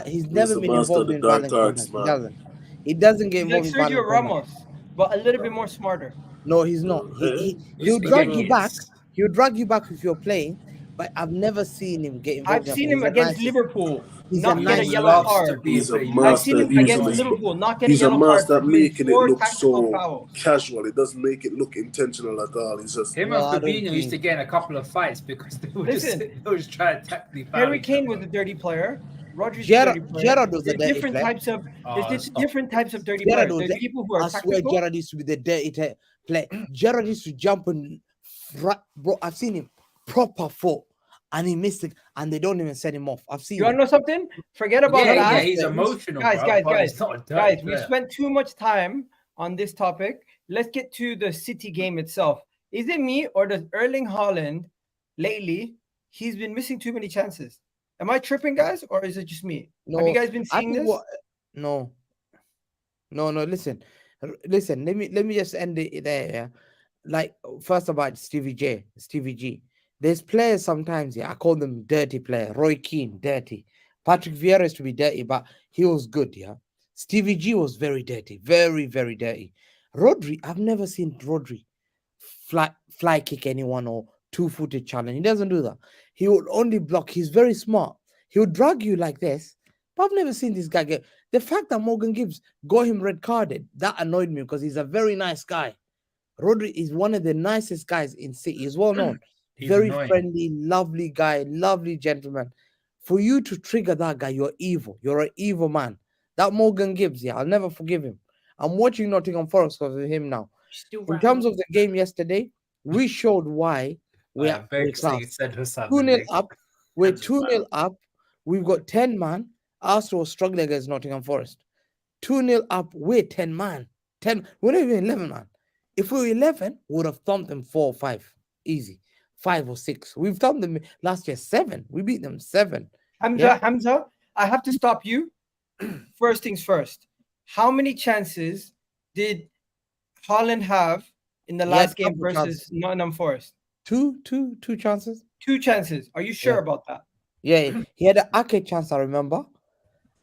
He's never a been master involved of the in dark violent arts, contact. man. He doesn't get He's like involved in Sergio violent contact. Ramos, but a little bit more smarter. No, he's not. He'll He drag you back. is. He'll drag you back if you're playing, but I've never seen him get involved. I've seen him against Liverpool He's not a get a nice yellow loves card. to be He's a I've I've seen master. him against He's Liverpool not get a He's a yellow card. master at for his making it 4 look tactical so fouls. casual. It doesn't make it look intentional at all. It's just Him No, I and don't Fabinho used to think- get in a couple of fights because they were Listen. just trying to tactically foul Harry each Kane other. was a dirty player. Rodri's a dirty player. Gerrard was a There's dirty different player. types of Oh, stop. different types of dirty Gerrard players. was There's the- people who are I swear, tactical. Gerrard used to be the dirty play. Gerrard used to jump and bro. I've seen him proper foot, and he missed it, and they don't even send him off. I've seen You want it. to know something? Forget about Yeah, that. he's emotional, Guys, bro, guys, but guys, he's not a dirty guys. We player. spent too much time on this topic. Let's get to the City game itself. Is it me or does Erling Haaland lately? He's been missing too many chances. Am I tripping, guys, or is it just me? No, Have you guys been I seeing think this? No. Listen. Let me just end it there. Yeah? Like first about Stevie G. There's players sometimes. Yeah, I call them dirty player. Roy Keane, dirty. Patrick Vieira used to be dirty, but he was good. Yeah. Stevie G was very dirty, very very dirty. Rodri, I've never seen Rodri fly kick anyone or two-footed challenge. He doesn't do that. He will only block. He's very smart. He will drag you like this. But I've never seen this guy get. The fact that Morgan Gibbs got him red carded, that annoyed me because he's a very nice guy. Rodri is one of the nicest guys in City. He's well known. He's Very annoying. friendly, lovely guy, lovely gentleman. For you to trigger that guy, you're evil. You're an evil man. That Morgan Gibbs, yeah, I'll never forgive him. I'm watching Nottingham Forest because of him now. In terms of the game yesterday, we showed why we're class. 2-0 up. We're 2-0 up. We've got 10 man. Arsenal was struggling against Nottingham Forest. 2-0 up. We're 10 man. 10. We're not even 11 man. If we were 11, we would have thumped them 4 or 5. Easy. 5 or 6. We've thumped them last year 7. We beat them 7. Hamza, I have to stop you. First things first. How many chances did Haaland have in the last game versus Nottingham Forest? 2 chances. 2 chances. Are you sure about that? Yeah, he had an Ake chance, I remember.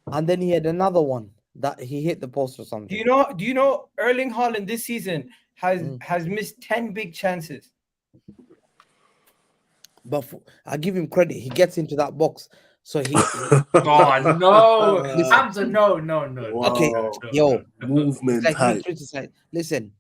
And then he had another one that he hit the post or something. Do you know Erling Haaland this season has missed 10 big chances? But I give him credit. He gets into that box. So he Oh no, Hamza, no. Wow. Okay, yo, Movement like height. listen,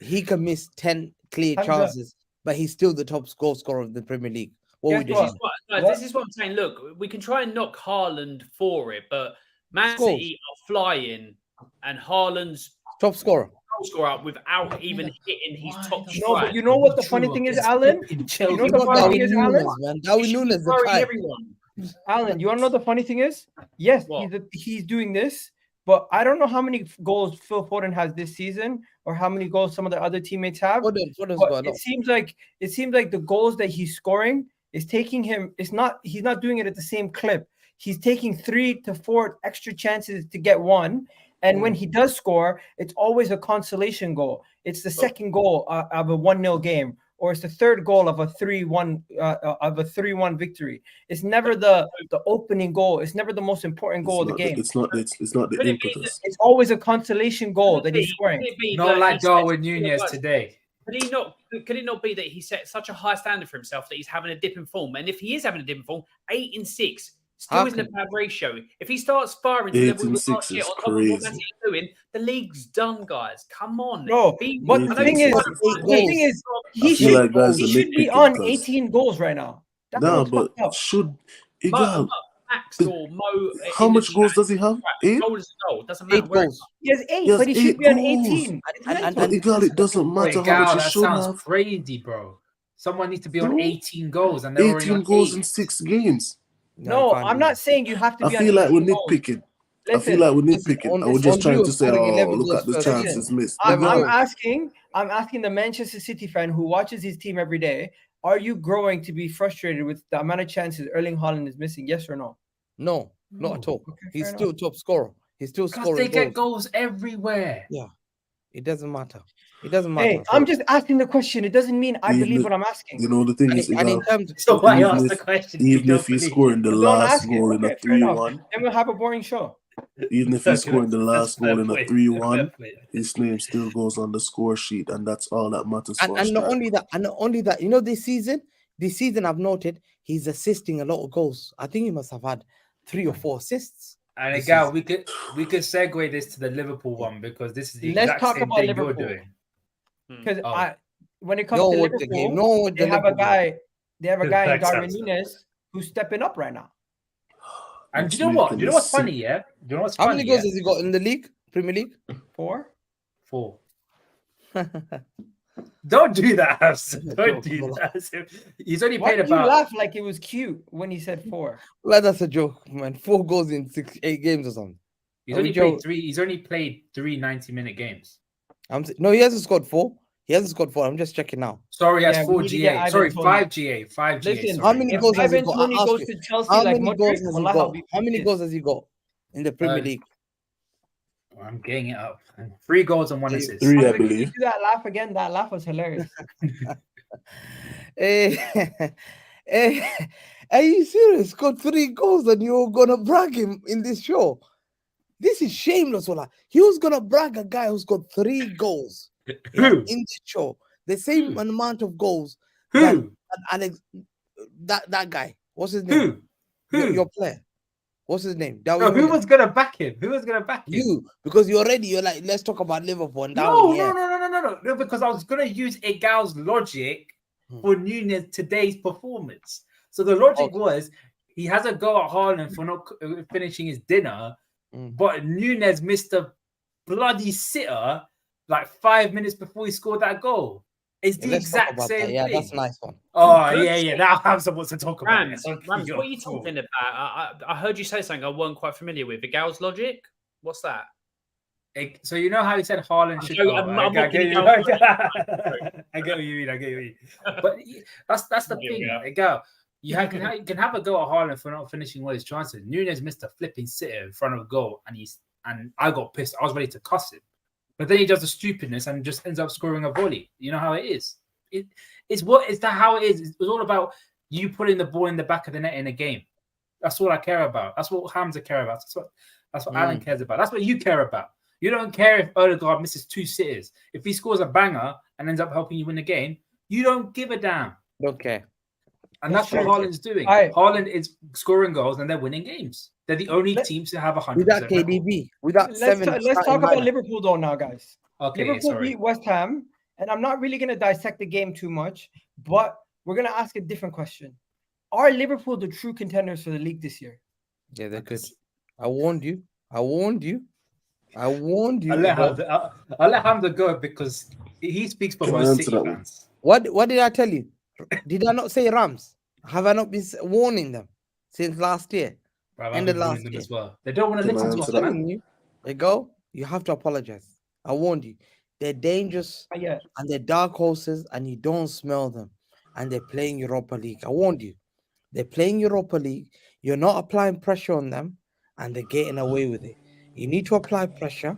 he can miss 10 clear chances, but he's still the top goal scorer of the Premier League. What we Guess doing? what? This is what I'm saying. Look, we can try and knock Haaland for it, but Man Scores. City are flying, and Haaland's Top scorer. goal scorer up without even hitting his top No, strike. but you know what the funny thing is, Alan? You know You the got funny thing Darwin is, Alan? Nunes, man. Darwin He should be Nunes, the throwing guy. everyone. Alan, you want to know the funny thing is? Yes, What? he's doing this, but I don't know how many goals Phil Foden has this season or how many goals some of the other teammates have. Foden's But got a lot. it seems like the goals that he's scoring is taking him. He's not doing it at the same clip. He's taking 3 to 4 extra chances to get one. And when he does score, it's always a consolation goal. It's the second goal of a 1-0 game, or it's the third goal of a 3-1 victory. It's never the opening goal. It's never the most important goal of the game. It's not the Could it be impetus. It's always a consolation goal that he's scoring. Could it be Not that like he sets- Darwin Nunez today. Could it not be that he set such a high standard for himself that he's having a dip in form? And if he is having a dip in form, 8 in 6, Still isn't a bad ratio. If he starts firing to the level we was last year, on top of what Man City's doing, the league's done, guys. Come on. No, but the thing is, he should be on 18 goals right now. That's no, but should Egal Max or Mo? How much goals does he have? 8 goal. Doesn't matter. 8 goals. He has 8, but he should be on 18. But Egal, it doesn't matter how much he should have. That sounds crazy, bro. Someone needs to be on 18 goals, and 18 goals in 6 games. No, I'm not saying you have to be. I feel like we're nitpicking. I feel like we're nitpicking. I was just trying to say, oh, look at the chances missed. I'm asking the Manchester City fan who watches his team every day, are you growing to be frustrated with the amount of chances Erling Haaland is missing? Yes or no? No, not at all. Okay, he's still top scorer. He's still scoring. They get goals everywhere. Yeah, it doesn't matter. It doesn't matter. Hey, I'm just asking the question. It doesn't mean I believe what I'm asking. You know, the thing is, and in terms of I asked the question, even if he's scoring the last goal in a 3-1, then we'll have a boring show. Even if he's scoring the last goal in a 3-1, his name still goes on the score sheet, and that's all that matters. And not only that, you know, this season I've noted he's assisting a lot of goals. I think he must have had 3 or 4 assists. And again, we could segue this to the Liverpool one, because this is the exact same thing you're doing. Because when it comes to Liverpool, they have a guy in Darwin Núñez who's stepping up right now. And do you know what? Do you know what's funny? Yeah. Do you know what's funny? How many goals has he got in the league? Premier League? 4. Don't do that, Hamza. Don't do that. He's only played about. You laugh like it was cute when he said 4. Well, that's a joke, man. 4 goals in 8 games or something. He's only played 3. He's only played 3 90-minute games. No, he hasn't scored 4. He hasn't scored 4. I'm just checking now. Sorry, he has 4 GA. Sorry, 5 GA. 5 GA. Listen, how many goals has he got? Goes to Chelsea, how many goals has he got in the Premier League? I'm getting it up. 3 goals and 1 assist. 3, I believe. Do that laugh again. That laugh was hilarious. Are you serious? Got 3 goals and you're gonna brag him in this show? This is shameless, Ola. He was gonna brag a guy who's got 3 goals in the show. The same amount of goals. Who? That guy. What's his name? Who? Your player. What's his name? Who was gonna back him? Who was gonna back him? You, because you're like, let's talk about Liverpool. And No, because I was gonna use Egal's logic for Núñez today's performance. So the logic was he has a go at Haaland for not finishing his dinner, but Núñez missed a bloody sitter like 5 minutes before he scored that goal. It's the exact same thing. Yeah, that's a nice one. Oh, yeah. Now Hamza wants to talk about Rams, what are you talking about? I heard you say something I wasn't quite familiar with. Egal's logic? What's that? So you know how he said Haaland should go? I get what you mean. But that's the thing, Egal. You can have a go at Haaland for not finishing all his chances. Núñez missed a flipping sitter in front of goal, and I got pissed. I was ready to cuss him. But then he does the stupidness and just ends up scoring a volley. You know how it is. It's how it is. It's all about you putting the ball in the back of the net in a game. That's all I care about. That's what Hamza care about. That's what Alan cares about. That's what you care about. You don't care if Odegaard misses 2 sitters. If he scores a banger and ends up helping you win the game, you don't give a damn. Don't care. And that's what Haaland's doing. Haaland is scoring goals and they're winning games. They're the only team to have 100%. Without KDB, without 7. Let's talk about Liverpool though now, guys. Okay, Liverpool beat West Ham, and I'm not really going to dissect the game too much, but we're going to ask a different question. Are Liverpool the true contenders for the league this year? Yeah, they're good. I warned you. I'll let Hamza go because he speaks for most City fans. What did I tell you? Did I not say Rams? Have I not been warning them since last year? Ended last year as well. They don't want to listen to us, man. They go. You have to apologize. I warned you. They're dangerous and they're dark horses, and you don't smell them. And they're playing Europa League. I warned you. They're playing Europa League. You're not applying pressure on them, and they're getting away with it. You need to apply pressure.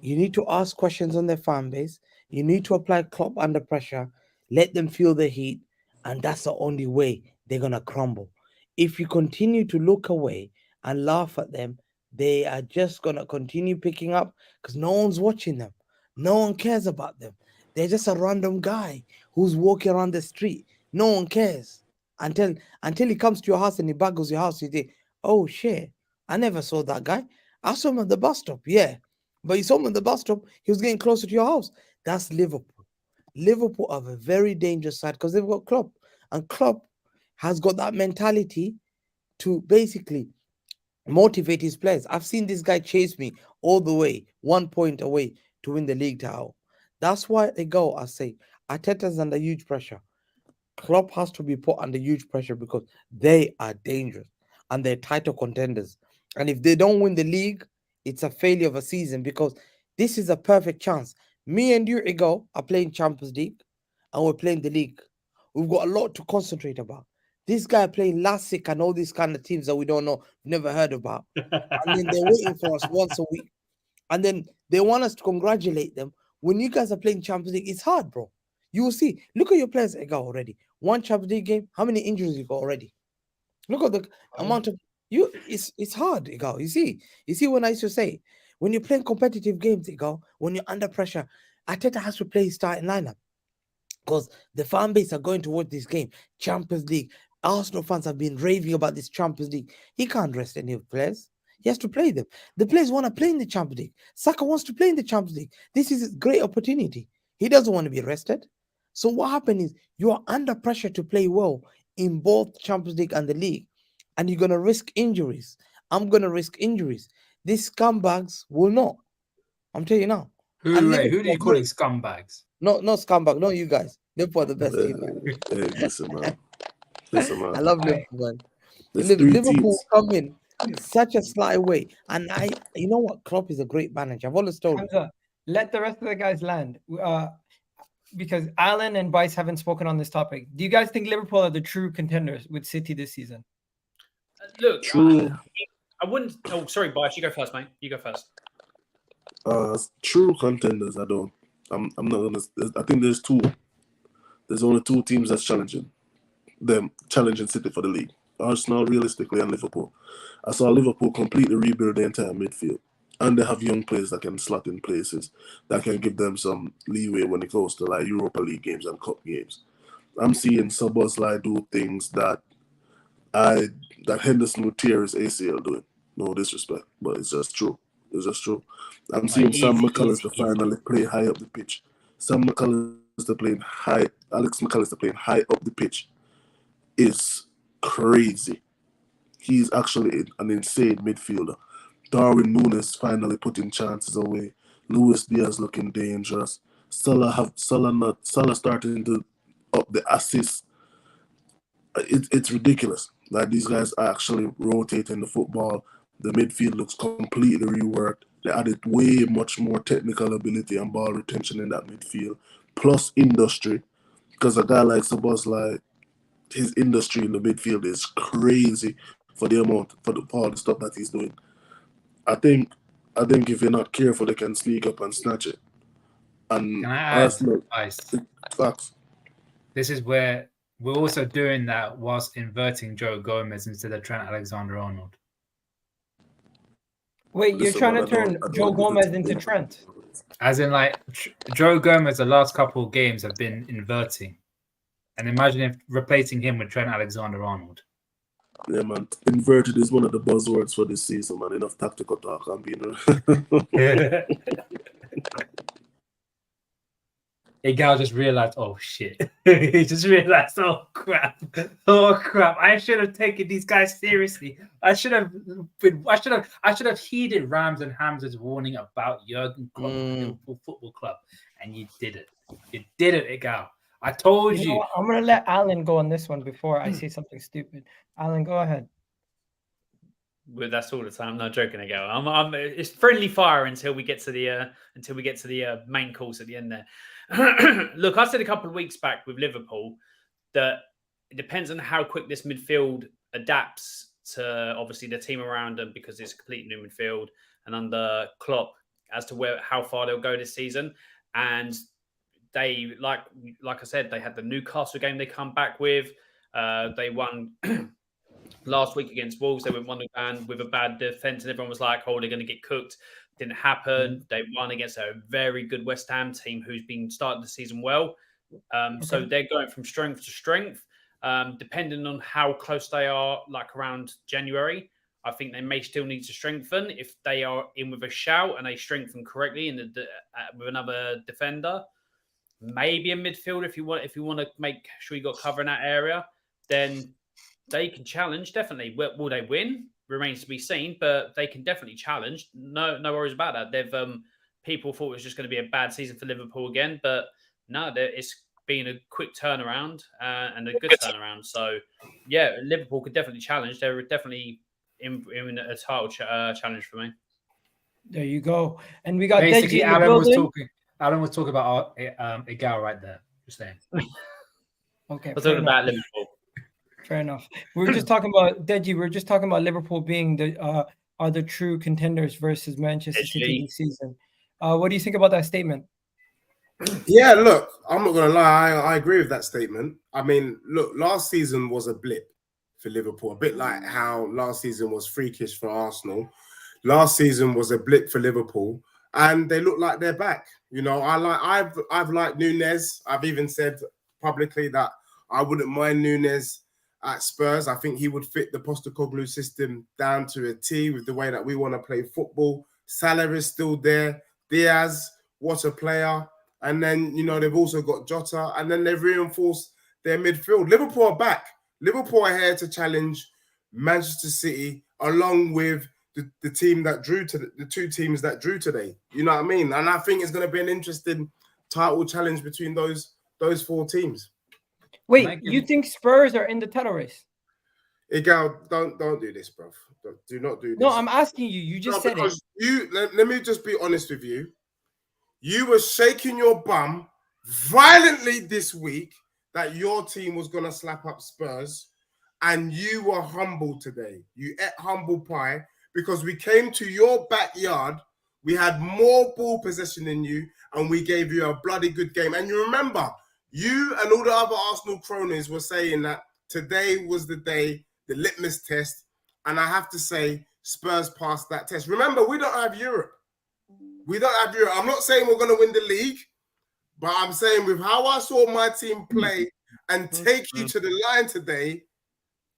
You need to ask questions on their fan base. You need to apply Klopp under pressure. Let them feel the heat, and that's the only way they're going to crumble. If you continue to look away and laugh at them, they are just going to continue picking up because no one's watching them. No one cares about them. They're just a random guy who's walking around the street. No one cares until he comes to your house and he bagels your house. You say, Oh shit! I never saw that guy. I saw him at the bus stop. Yeah, but you saw him at the bus stop. He was getting closer to your house. That's Liverpool. Liverpool are a very dangerous side because they've got Klopp, and Klopp has got that mentality to basically motivate his players. I've seen this guy chase me all the way, 1 point away to win the league title. That's why I say Arteta's under huge pressure. Klopp has to be put under huge pressure because they are dangerous and they're title contenders. And if they don't win the league, it's a failure of a season because this is a perfect chance. Me and you, Egal, are playing Champions League and we're playing the league. We've got a lot to concentrate about. This guy playing Lassic and all these kind of teams that we don't know, never heard about. And then they're waiting for us once a week. And then they want us to congratulate them. When you guys are playing Champions League, it's hard, bro. You will see. Look at your players, Egal, already. One Champions League game, how many injuries you got already? Look at the amount of you. It's hard, Egal. You see when I used to say, when you're playing competitive games, Egal, when you're under pressure, Arteta has to play his starting lineup because the fan base are going to watch this game. Champions League. Arsenal fans have been raving about this Champions League. He can't rest any of the players. He has to play them. The players want to play in the Champions League. Saka wants to play in the Champions League. This is a great opportunity. He doesn't want to be rested. So what happened is you are under pressure to play well in both Champions League and the league, and you're going to risk injuries. I'm going to risk injuries. These scumbags will not. I'm telling you now. Who do you call scumbags? No scumbag. No, you guys. Liverpool are the best team, man. Hey, listen, man. Listen, man. I love Liverpool, man. There's Liverpool come in such a sly way. And you know what? Klopp is a great manager. I've always told you. Let the rest of the guys land. Because Alan and Bice haven't spoken on this topic. Do you guys think Liverpool are the true contenders with City this season? Look, True. I wouldn't. Oh, sorry, Bice. You go first, mate. You go first. True contenders. I don't. I'm not gonna. I think there's two. There's only two teams that's challenging City for the league. Arsenal, realistically, and Liverpool. I saw Liverpool completely rebuild the entire midfield. And they have young players that can slot in places that can give them some leeway when it goes to like Europa League games and Cup games. I'm seeing Szoboszlai do things that Henderson would tear his ACL doing. No disrespect, but it's just true. It's just true. I'm seeing Sam McAllister finally play high up the pitch. Sam McAllister playing high. Alex McAllister playing high up the pitch is crazy. He's actually an insane midfielder. Darwin Núñez finally putting chances away. Luis Diaz looking dangerous. Salah starting to up the assists. It's ridiculous. Like these guys are actually rotating the football. The midfield looks completely reworked. They added way much more technical ability and ball retention in that midfield, plus industry. Because a guy like Szoboszlai, his industry in the midfield is crazy for all the stuff that he's doing. I think if you're not careful, they can sneak up and snatch it. And can I Arsenal, facts. This is where we're also doing that whilst inverting Joe Gomez instead of Trent Alexander-Arnold. Wait, you're trying to turn Joe Gomez into Trent? As in, like, Joe Gomez, the last couple of games have been inverting. And imagine if replacing him with Trent Alexander-Arnold. Yeah, man. Inverted is one of the buzzwords for this season, man. Enough tactical talk. I'm being Egal just realized, oh shit. He just realized, oh crap. I should have taken these guys seriously. I should have heeded Rams and Hamza's warning about Jurgen Klopp Liverpool Football Club. And you didn't. You didn't, Egal. I told you. I'm gonna let Alan go on this one before I say something stupid. Alan, go ahead. Well, that's all the time. No joking, Egal. It's friendly fire until we get to the main course at the end there. Look, I said a couple of weeks back with Liverpool that it depends on how quick this midfield adapts to obviously the team around them because it's a complete new midfield and under Klopp as to how far they'll go this season. And they, like I said, they had the Newcastle game they come back with. They won last week against Wolves. They went 1-0 with a bad defense, and everyone was like, "Oh, they're going to get cooked." Didn't happen. They won against a very good West Ham team who's been starting the season well. So they're going from strength to strength, depending on how close they are, like around January. I think they may still need to strengthen if they are in with a shout and they strengthen correctly with another defender. Maybe a midfield if you want to make sure you got cover in that area, then they can challenge. Definitely, will they win? Remains to be seen, but they can definitely challenge. No worries about that. They've people thought it was just going to be a bad season for Liverpool again, but no, it's been a quick turnaround and a good turnaround. So yeah, Liverpool could definitely challenge. They're definitely in a title challenge for me. There you go. And we got basically Alan was talking about Egal right there. Just saying. Okay, we're talking about Liverpool. Fair enough. We were just talking about Deji. We were just talking about Liverpool being the true contenders versus Manchester City this season. What do you think about that statement? Yeah, look, I'm not gonna lie. I agree with that statement. I mean, look, last season was a blip for Liverpool, a bit like how last season was freakish for Arsenal. Last season was a blip for Liverpool, and they look like they're back. You know, I've liked Núñez. I've even said publicly that I wouldn't mind Núñez at Spurs. I think he would fit the Postecoglou system down to a T with the way that we want to play football. Salah is still there. Diaz, what a player. And then, you know, they've also got Jota, and then they've reinforced their midfield. Liverpool are back. Liverpool are here to challenge Manchester City along with the team that drew to the two teams that drew today. You know what I mean? And I think it's going to be an interesting title challenge between those four teams. Wait, you think Spurs are in the title race? Egal, don't do this, bro. Do not do this. No, I'm asking you. You just said it. Let me just be honest with you. You were shaking your bum violently this week that your team was going to slap up Spurs, and you were humble today. You ate humble pie because we came to your backyard, we had more ball possession than you, and we gave you a bloody good game. And you remember, you and all the other Arsenal cronies were saying that today was the day, the litmus test, and I have to say, Spurs passed that test. Remember, we don't have Europe. We don't have Europe. I'm not saying we're going to win the league, but I'm saying with how I saw my team play and take you to the line today,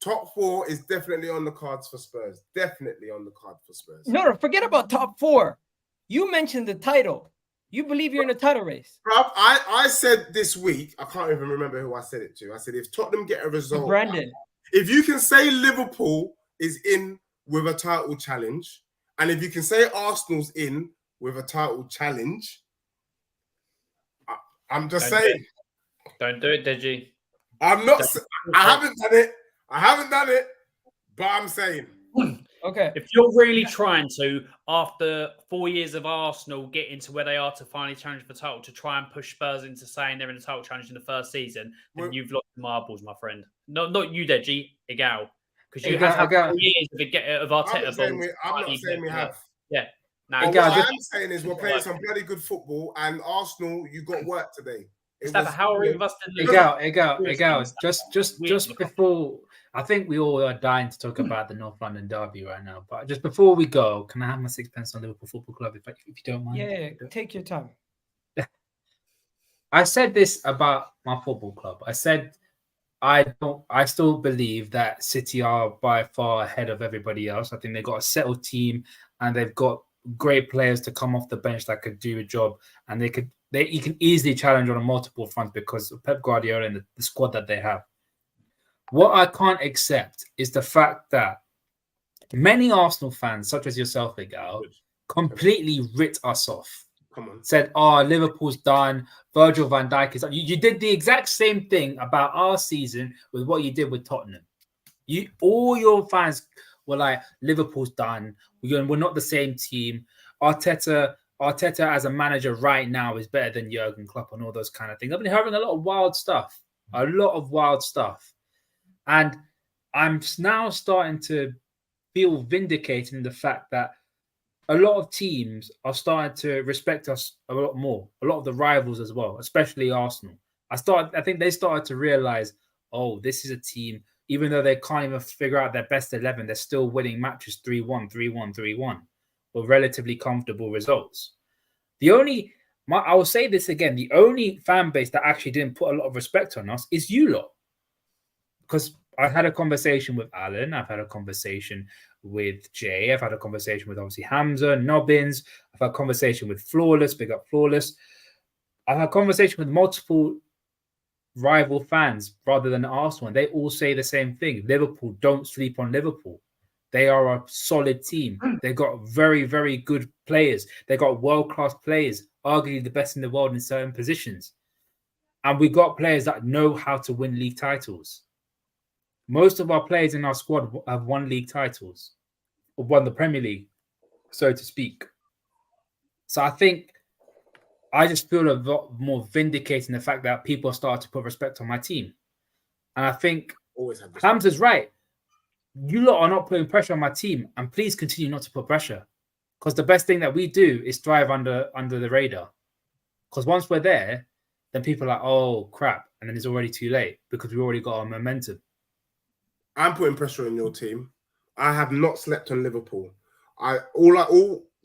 top four is definitely on the cards for Spurs. Definitely on the card for Spurs. No, forget about top four. You mentioned the title. You believe you're in a title race. Rob, I said this week, I can't even remember who I said it to. I said, if Tottenham get a result, Brandon, if you can say Liverpool is in with a title challenge, and if you can say Arsenal's in with a title challenge, I'm just saying. Don't do it, Deji. I'm not. I haven't done it. I haven't done it, but I'm saying. Okay. If you're really trying to, after 4 years of Arsenal getting to where they are to finally challenge for the title, to try and push Spurs into saying they're in the title challenge in the first season, then you've lost marbles, my friend. Not you, Deji, Egal. Because you have 4 years of Arteta. I'm not saying we have. Yeah. No, what I'm saying is we're playing some bloody good football, and Arsenal, you got work today. How are Egal, just before, I think we all are dying to talk about the North London derby right now. But just before we go, can I have my sixpence on Liverpool Football Club if you don't mind? Yeah, take your time. I said this about my football club. I said I still believe that City are by far ahead of everybody else. I think they've got a settled team and they've got great players to come off the bench that could do a job, and you can easily challenge on a multiple front because of Pep Guardiola and the squad that they have. What I can't accept is the fact that many Arsenal fans, such as yourself, Egal, completely writ us off. Come on. Said, Liverpool's done, Virgil van Dijk is done. You did the exact same thing about our season with what you did with Tottenham. All your fans were like, Liverpool's done. We're not the same team. Arteta as a manager right now is better than Jurgen Klopp and all those kind of things. I've been hearing a lot of wild stuff. And I'm now starting to feel vindicated in the fact that a lot of teams are starting to respect us a lot more. A lot of the rivals as well, especially Arsenal. I think they started to realize, this is a team, even though they can't even figure out their best 11, they're still winning matches 3-1, 3-1, 3-1 with relatively comfortable results. I will say this again, the only fan base that actually didn't put a lot of respect on us is you lot. Because I've had a conversation with Alan. I've had a conversation with Jay. I've had a conversation with obviously Hamza, Nobbins. I've had a conversation with Flawless, big up Flawless. I've had a conversation with multiple rival fans rather than Arsenal. And they all say the same thing. Liverpool, don't sleep on Liverpool. They are a solid team. They've got very, very good players. They've got world-class players, arguably the best in the world in certain positions. And we got players that know how to win league titles. Most of our players in our squad have won league titles, or won the Premier League, so to speak. So I think I just feel a lot more vindicated in the fact that people start to put respect on my team. And I think Hamza's right. You lot are not putting pressure on my team, and please continue not to put pressure. Because the best thing that we do is thrive under the radar. Because once we're there, then people are like, oh, crap. And then it's already too late because we've already got our momentum. I'm putting pressure on your team. I have not slept on Liverpool.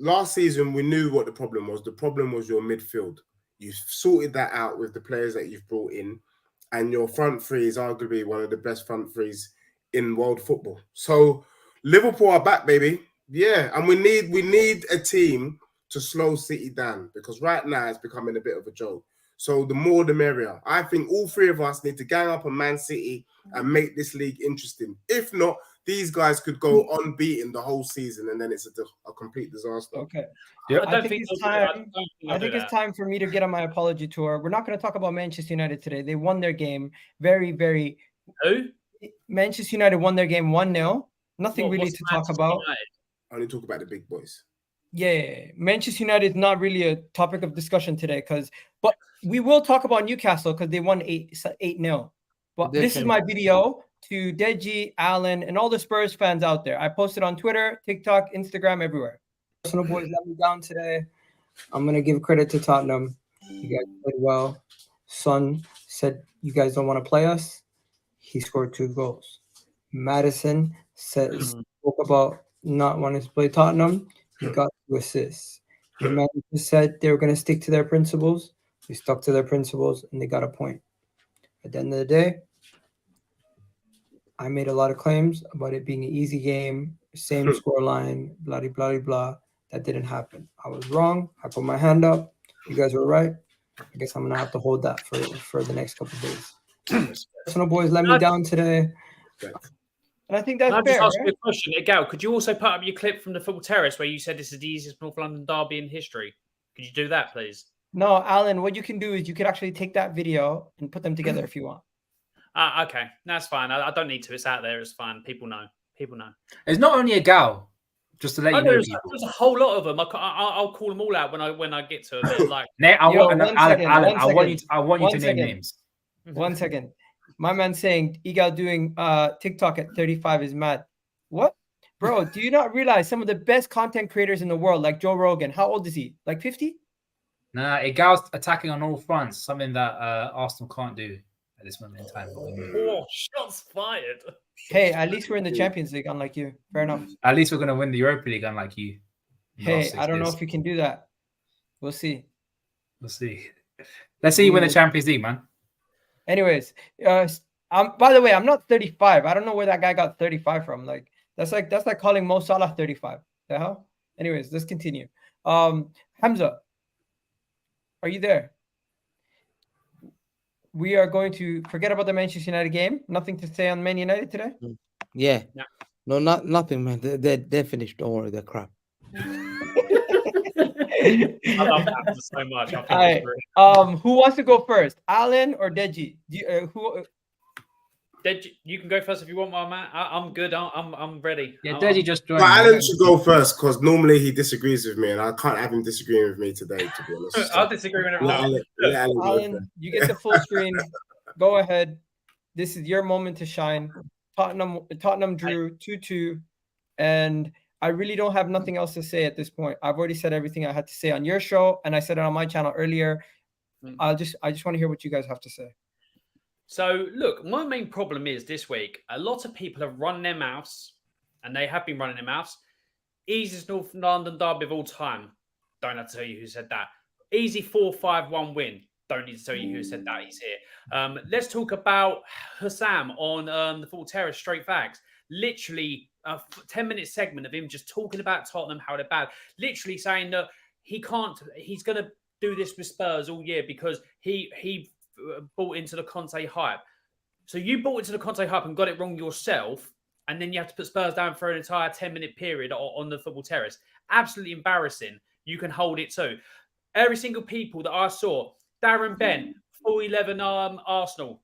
Last season we knew what the problem was. The problem was your midfield. You've sorted that out with the players that you've brought in, and your front three is arguably one of the best front threes in world football. So Liverpool are back, baby. Yeah, and we need a team to slow City down because right now it's becoming a bit of a joke. So the more the merrier. I think all three of us need to gang up on Man City and make this league interesting. If not, these guys could go unbeaten the whole season and then it's a complete disaster. Okay. Yep. I think it's time for me to get on my apology tour. We're not going to talk about Manchester United today. They won their game very, very... Who? Manchester United won their game 1-0. Nothing really to talk about. I only talk about the big boys. Yeah. Manchester United is not really a topic of discussion today, but we will talk about Newcastle because they won 8-0. But this is my video to Deji, Alan, and all the Spurs fans out there. I posted on Twitter, TikTok, Instagram, everywhere. Arsenal boys let me down today. I'm going to give credit to Tottenham. You guys played well. Son said, you guys don't want to play us. He scored 2 goals. Madison spoke about not wanting to play Tottenham. He got 2 assists. The manager said they were going to stick to their principles. They stuck to their principles, and they got a point. At the end of the day, I made a lot of claims about it being an easy game, same scoreline, blah, blah, blah, blah. That didn't happen. I was wrong. I put my hand up. You guys were right. I guess I'm going to have to hold that for the next couple of days. Arsenal boys let me down today. And I think that's fair. Just ask you a question. Egal, could you also put up your clip from the Football Terrace where you said this is the easiest North London derby in history? Could you do that, please? No, Alan, what you can do is you could actually take that video and put them together if you want. Okay, that's fine. I don't need to. It's out there. It's fine. People know. It's not only Egal. Just to let you know, there's a whole lot of them. I'll call them all out when I get to them. Like, I want you to name names. 1 second. My man saying Egal doing TikTok at 35 is mad. What? Bro, do you not realize some of the best content creators in the world, like Joe Rogan, how old is he? Like 50? Nah, Egal's attacking on all fronts, something that Arsenal can't do at this moment in time. Oh, shots fired. Hey, at least we're in the Champions League, unlike you. Fair enough. At least we're going to win the Europa League, unlike you. Hey, I don't know if you can do that. We'll see. Let's see you win the Champions League, man. Anyways, by the way, I'm not 35. I don't know where that guy got 35 from. That's like calling Mo Salah 35. The hell? Anyways, let's continue. Hamza, are you there? We are going to forget about the Manchester United game. Nothing to say on Man United today? Yeah. No, nothing, man. They're finished. Don't worry, they're crap. I love that so much. I think who wants to go first, Alan or Deji? Deji, you can go first if you want, my man. I'm good. I'm ready. Yeah, Deji just joined. Well, Alan should go first because normally he disagrees with me, and I can't have him disagreeing with me today. To be honest, I'll disagree with everyone. Alan, you get the full screen. Go ahead. This is your moment to shine. Tottenham drew 2-2, and I really don't have nothing else to say at this point. I've already said everything I had to say on your show, and I said it on my channel earlier. I just want to hear what you guys have to say. So, look, my main problem is this week, a lot of people have run their mouths, and they have been running their mouths. Easiest North London derby of all time. Don't have to tell you who said that. Easy 4-5-1 win. don't need to tell you who said that. He's here. Let's talk about Hussam on the Full Terrace, Straight Facts. Literally a 10-minute segment of him just talking about Tottenham, how they're bad. Literally saying that he's going to do this with Spurs all year because he bought into the Conte hype. So you bought into the Conte hype and got it wrong yourself, and then you have to put Spurs down for an entire 10-minute period on the Football Terrace. Absolutely embarrassing. You can hold it too. Every single people that I saw, Darren Bent, full 11 Arsenal,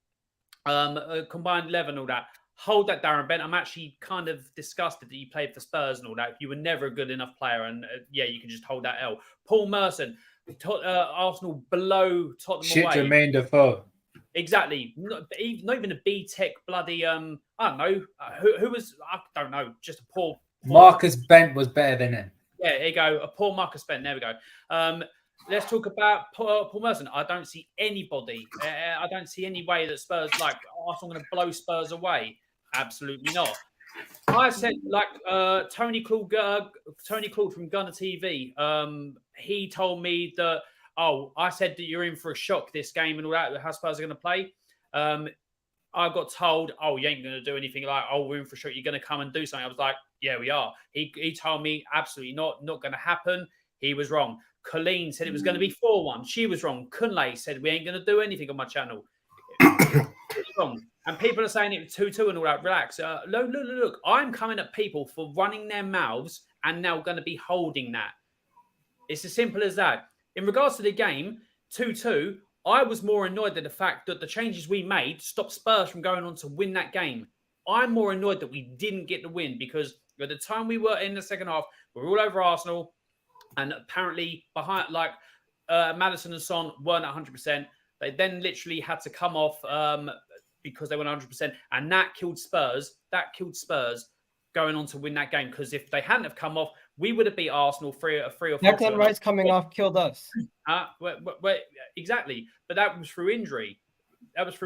combined 11, all that. Hold that, Darren Bent. I'm actually kind of disgusted that you played for Spurs and all that. You were never a good enough player, and yeah, you can just hold that L. Paul Merson, Arsenal below Tottenham away. Jermaine Defoe. Exactly. Not even a B-Tech bloody, I don't know. Who was, I don't know, just a poor Marcus Bent was better than him. Yeah, here you go. A poor Marcus Bent. There we go. Let's talk about Paul Merson. I don't see anybody. I don't see any way that Spurs, like, Arsenal going to blow Spurs away. Absolutely not. I said, like, Tony Claude from Gunner TV, he told me that, I said that you're in for a shock this game and all that, how Spurs are going to play. I got told, you ain't going to do anything like, we're in for a shock, you're going to come and do something. I was like, yeah, we are. He told me, absolutely not going to happen. He was wrong. Colleen said it was going to be 4-1. She was wrong. Kunle said we ain't going to do anything on my channel. It's wrong. And people are saying it was 2-2 and all that. Relax. Look. I'm coming at people for running their mouths and now going to be holding that. It's as simple as that. In regards to the game, 2-2, I was more annoyed at the fact that the changes we made stopped Spurs from going on to win that game. I'm more annoyed that we didn't get the win because at the time we were in the second half, we were all over Arsenal. And apparently, behind Maddison and Son weren't 100%. They then literally had to come off because they weren't 100%, and that killed Spurs. That killed Spurs going on to win that game. Because if they hadn't have come off, we would have beat Arsenal 3 or 4. Declan Rice coming off killed us. Exactly, but that was through injury. For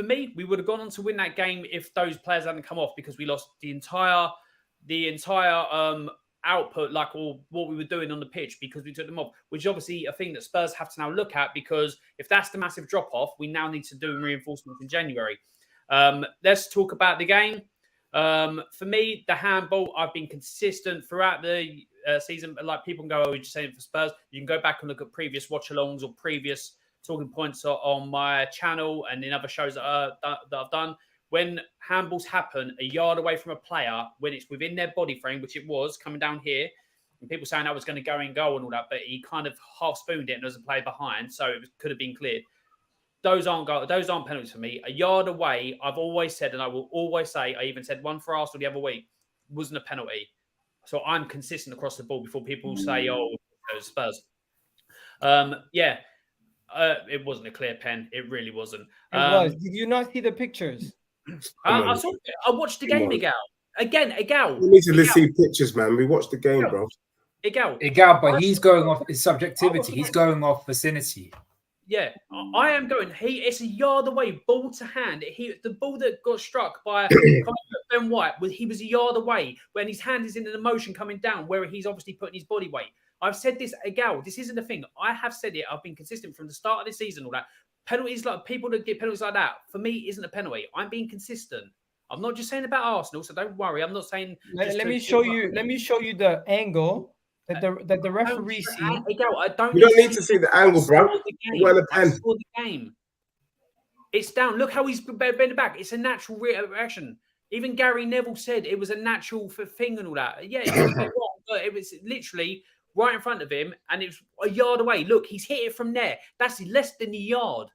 me, we would have gone on to win that game if those players hadn't come off because we lost the entire output, like all what we were doing on the pitch because we took them off, which is obviously a thing that Spurs have to now look at because if that's the massive drop off, we now need to do reinforcements in January. Let's talk about the game. For me, the handball, I've been consistent throughout the season. Like people can go, we're just saying it for Spurs. You can go back and look at previous watch-alongs or previous talking points on my channel and in other shows that I've done. When handballs happen a yard away from a player, when it's within their body frame, which it was coming down here, and people saying I was going to go in goal and all that, but he kind of half spooned it and there was a player behind, so it could have been cleared. Those aren't penalties for me. A yard away, I've always said, and I will always say, I even said one for Arsenal the other week, wasn't a penalty. So I'm consistent across the board before people say, Spurs. It wasn't a clear pen. It really wasn't. It was. Did you not see the pictures? I watched the game, Egal. Egal. We need to see pictures, man. We watched the game, bro. Egal, but he's going off his subjectivity. He's going off vicinity. Yeah, I am going. It's a yard away, ball to hand. The ball that got struck by Ben White, he was a yard away when his hand is in an emotion coming down, where he's obviously putting his body weight. I've said this, Egal. This isn't a thing. I have said it. I've been consistent from the start of the season. All that. Penalties, like people that get penalties like that, for me, isn't a penalty. I'm being consistent. I'm not just saying about Arsenal, so don't worry. I'm not saying. Let me show you the angle that the referee see. You don't need to see the angle, bro. I saw the game. It's down. Look how he's bending back. It's a natural reaction. Even Gary Neville said it was a natural thing and all that. Yeah, it was wrong, but it was literally right in front of him, and it was a yard away. Look, he's hit it from there. That's less than a yard.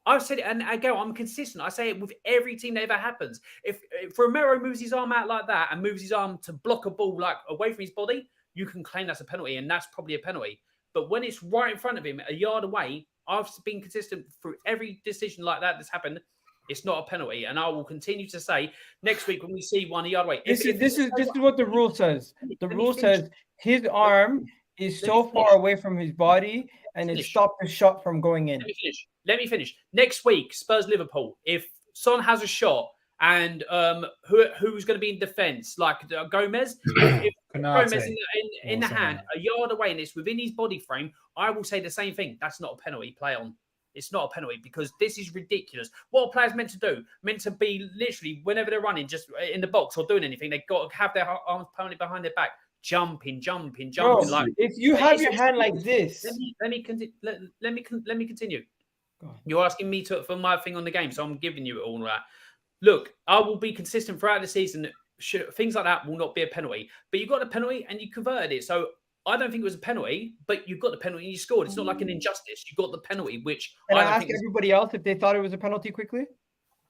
I've said it, and again, I'm consistent. I say it with every team that ever happens. If Romero moves his arm out like that and moves his arm to block a ball like away from his body, you can claim that's a penalty, and that's probably a penalty. But when it's right in front of him, a yard away, I've been consistent through every decision like that that's happened. It's not a penalty, and I will continue to say next week when we see one a yard away. This is what the rule says. The rule says his arm is so far away from his body, and it stopped the shot from going in. Let me finish. Next week, Spurs Liverpool. If Son has a shot And who's going to be in defence? Like Gomez? If Gomez in the hand, a yard away, and it's within his body frame, I will say the same thing. That's not a penalty. Play on. It's not a penalty because this is ridiculous. What are players meant to do? Meant to be literally, whenever they're running, just in the box or doing anything, they've got to have their arms permanently behind their back. Jumping. Bro, like, if you have your hand like this. Let me continue. You're asking me for my thing on the game, so I'm giving you all that. Look, I will be consistent throughout the season. Things like that will not be a penalty. But you got a penalty and you converted it. So I don't think it was a penalty, but you got the penalty and you scored. It's not like an injustice. You got the penalty, which Can I ask everybody else if they thought it was a penalty quickly?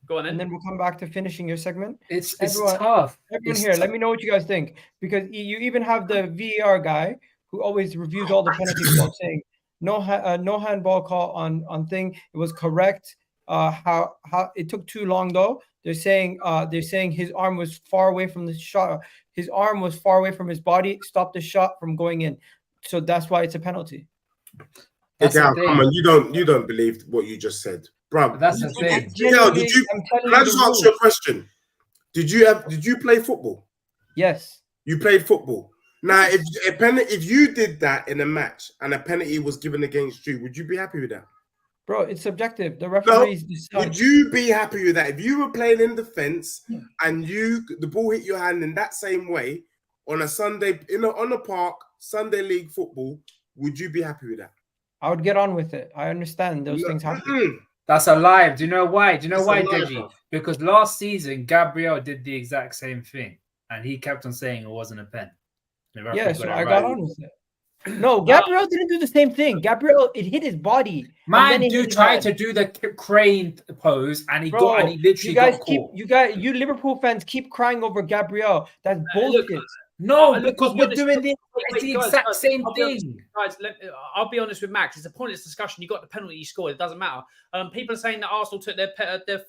Go on then. And then we'll come back to finishing your segment. It's tough. Everyone here, let me know what you guys think. Because you even have the VAR guy who always reviews all the penalties saying no handball call on thing. It was correct. How it took too long though. They're saying his arm was far away from the shot. His arm was far away from his body, stopped the shot from going in. So that's why it's a penalty. Come on, you don't believe what you just said, bro. That's the thing. Can I just ask you a question? Did you play football? Yes. You played football. Now, if you did that in a match and a penalty was given against you, would you be happy with that? Bro, it's subjective. The referees decide. Would you be happy with that if you were playing in defense and the ball hit your hand in that same way on a Sunday on the park, Sunday league football? Would you be happy with that? I would get on with it. I understand those things happen. That's a lie. Do you know why? Deji? Because last season Gabriel did the exact same thing, and he kept on saying it wasn't a pen. Yeah, so I got on with it. No, Gabriel didn't do the same thing. Gabriel, it hit his body. Man, you tried to do the crane pose, and he literally got caught. You Liverpool fans keep crying over Gabriel. That's bullshit. Because we're doing the exact same thing. Guys, I'll be honest with Max. It's a pointless discussion. You got the penalty, you scored. It doesn't matter. People are saying that Arsenal took their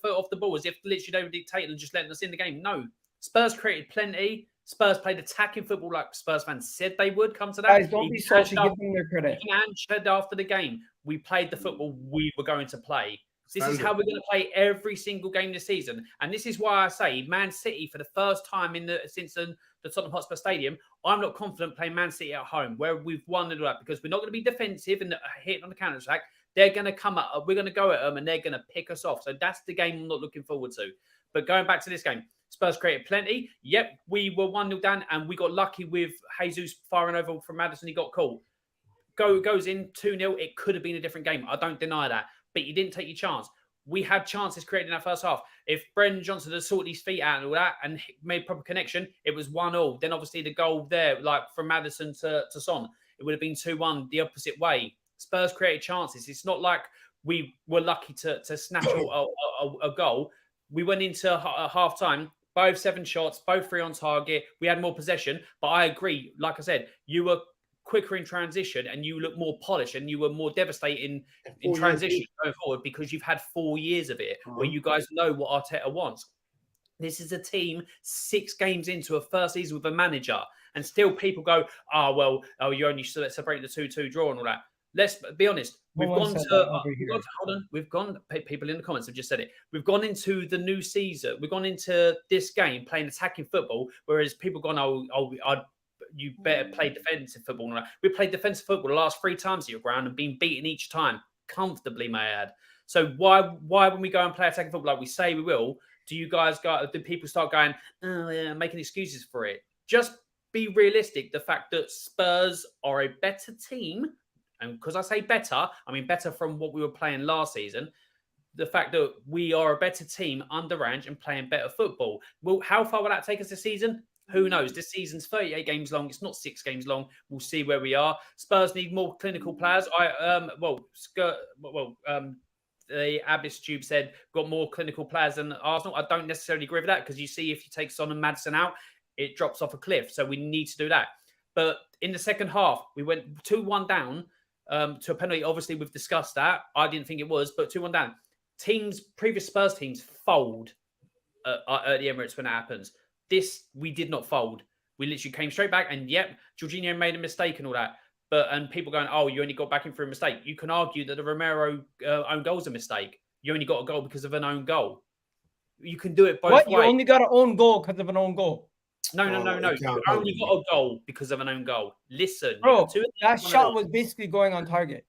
foot off the ball as if literally they were dictating and just letting us in the game. No, Spurs created plenty. Spurs played attacking football like Spurs fans said they would. Come to that. Guys, don't be salty. Give them their credit. And said after the game, we played the football we were going to play. This is how we're going to play every single game this season. And this is why I say Man City, for the first time since the Tottenham Hotspur Stadium, I'm not confident playing Man City at home, where we've won and all that, because we're not going to be defensive and hitting on the counter-attack. They're going to come up. We're going to go at them, and they're going to pick us off. So that's the game I'm not looking forward to. But going back to this game, Spurs created plenty. Yep, we were 1-0 down, and we got lucky with Jesus firing over from Madison. He got caught. Goes in 2-0. It could have been a different game. I don't deny that. But you didn't take your chance. We had chances created in our first half. If Brendan Johnson had sorted his feet out and all that and made proper connection, it was 1-0. Then obviously the goal there, like from Madison to Son, it would have been 2-1 the opposite way. Spurs created chances. It's not like we were lucky to snatch a goal. We went into half time, both 7 shots, both 3 on target. We had more possession, but I agree. Like I said, you were quicker in transition and you look more polished and you were more devastating in transition going forward because you've had 4 years of it where you guys know what Arteta wants. This is a team 6 games into a first season with a manager, and still people go, you only separating the 2-2 draw and all that. Let's be honest. We've gone people in the comments have just said it. We've gone into the new season. We've gone into this game playing attacking football, whereas people gone, you better play defensive football. We played defensive football the last 3 times at your ground and been beaten each time comfortably, may I add. So why when we go and play attacking football like we say we will, do people start going, making excuses for it? Just be realistic. The fact that Spurs are a better team, and because I say better, I mean better from what we were playing last season. The fact that we are a better team under Ange and playing better football. Well, how far will that take us this season? Who knows? This season's 38 games long. It's not 6 games long. We'll see where we are. Spurs need more clinical players. The Abyss Tube said got more clinical players than Arsenal. I don't necessarily agree with that because you see if you take Son and Madison out, it drops off a cliff. So we need to do that. But in the second half, we went 2-1 down to a penalty. Obviously, we've discussed that. I didn't think it was, but 2-1 down. Previous Spurs teams fold at the Emirates when it happens. This, we did not fold. We literally came straight back and, Jorginho made a mistake and all that. And people going, you only got back in for a mistake. You can argue that the Romero own goal is a mistake. You only got a goal because of an own goal. You can do it both What? ways. You only got an own goal because of an own goal. No. You only got a goal because of an own goal. Listen, bro, that shot was basically going on target.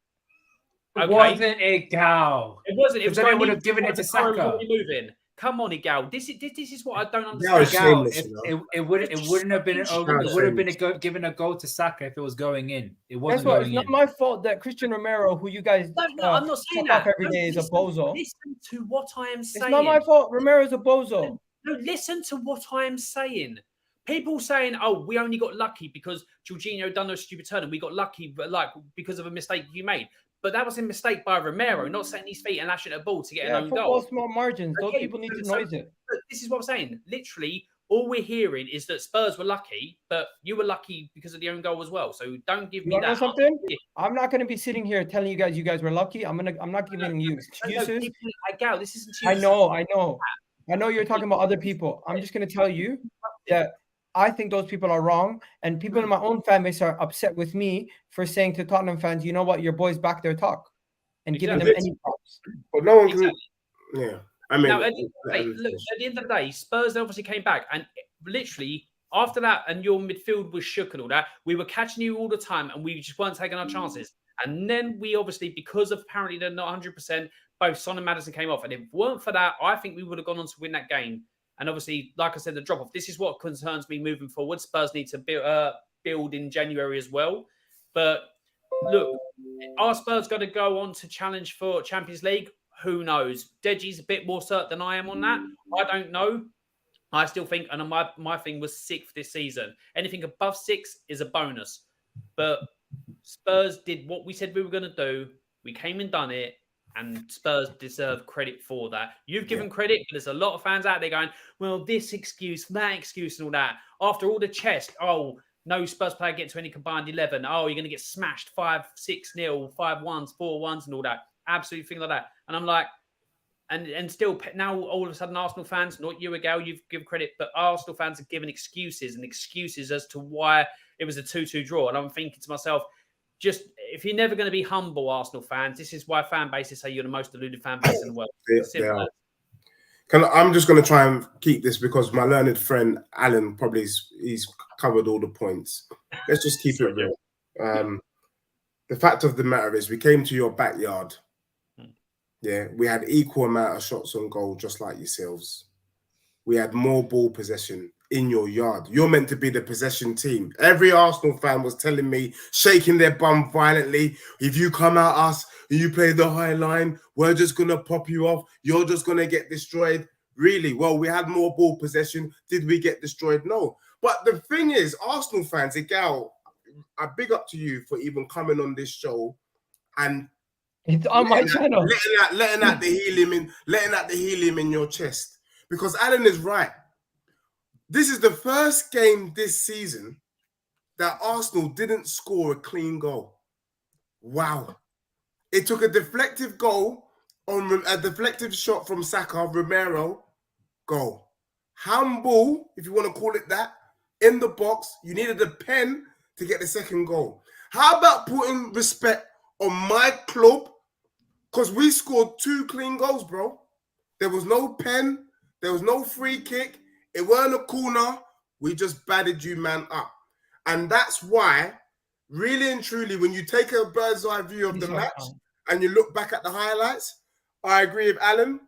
It wasn't Egal. It wasn't. It was. Then they would have given it to Saka. Moving. Come on, Egal. This is what I don't understand. Egal, it wouldn't have been. It would have been given a goal to Saka if it was going in. It wasn't going in. It's not my fault that Christian Romero, who you guys no, I'm not saying that every day, is a bozo. Listen to what I am saying. It's not my fault. Romero's a bozo. No, listen to what I am saying. People saying, "Oh, we only got lucky because Jorginho done those stupid turn, and we got lucky, because of a mistake you made." But that was a mistake by Romero, not setting his feet and lashing at a ball to get an own goal. Small margins. Those people need to noise it. This is what I'm saying. Literally, all we're hearing is that Spurs were lucky, but you were lucky because of the own goal as well. So don't give me that. Know something? I'm not going to be sitting here telling you guys were lucky. I'm not giving you excuses. This isn't. I know you're talking about other people. I'm just going to tell you that I think those people are wrong, and people in my own fan base are upset with me for saying to Tottenham fans, "You know what? Your boys back their talk," and giving them any props. But no one can. Yeah, I mean, now, at the end of the day, Spurs obviously came back, and literally after that, and your midfield was shook and all that. We were catching you all the time, and we just weren't taking our chances. And then we obviously, because of apparently they're not 100%, both Son and Maddison came off, and if it weren't for that, I think we would have gone on to win that game. And obviously, like I said, the drop-off, this is what concerns me moving forward. Spurs need to build in January as well. But look, are Spurs going to go on to challenge for Champions League? Who knows? Deji's a bit more certain than I am on that. I don't know. I still think, and my thing was 6th this season. Anything above 6 is a bonus. But Spurs did what we said we were going to do. We came and done it. And Spurs deserve credit for that. You've given credit, but there's a lot of fans out there going, well, this excuse, that excuse, and all that. After all the chest, no Spurs player get to any combined 11. Oh, you're going to get smashed 5-6-0, 5-1s, 4-1s, and all that. Absolutely thing like that. And I'm like, and still now all of a sudden Arsenal fans, not you, Egal, you've given credit, but Arsenal fans are giving excuses as to why it was a 2-2 draw. And I'm thinking to myself, just if you're never going to be humble, Arsenal fans, this is why fan bases say you're the most deluded fan base in the world. I'm just going to try and keep this because my learned friend Alan he's covered all the points. Let's just keep it real. The fact of the matter is, we came to your backyard. Yeah, we had equal amount of shots on goal, just like yourselves. We had more ball possession in your yard. You're meant to be the possession team. Every Arsenal fan was telling me, shaking their bum violently, if you come at us and you play the high line, we're just going to pop you off. You're just going to get destroyed. Really? Well, we had more ball possession. Did we get destroyed? No. But the thing is, Arsenal fans, Egal, I big up to you for even coming on this show and it's on my channel. Letting out the helium in your chest. Because Alan is right. This is the first game this season that Arsenal didn't score a clean goal. Wow. It took a deflective goal on a deflective shot from Saka, Romero, goal. Handball, if you want to call it that, in the box. You needed a pen to get the second goal. How about putting respect on my club? Because we scored 2 clean goals, bro. There was no pen. There was no free kick. It weren't a corner. We just battered you, man, up. And that's why, really and truly, when you take a bird's eye view of the match and you look back at the highlights, I agree with Alan.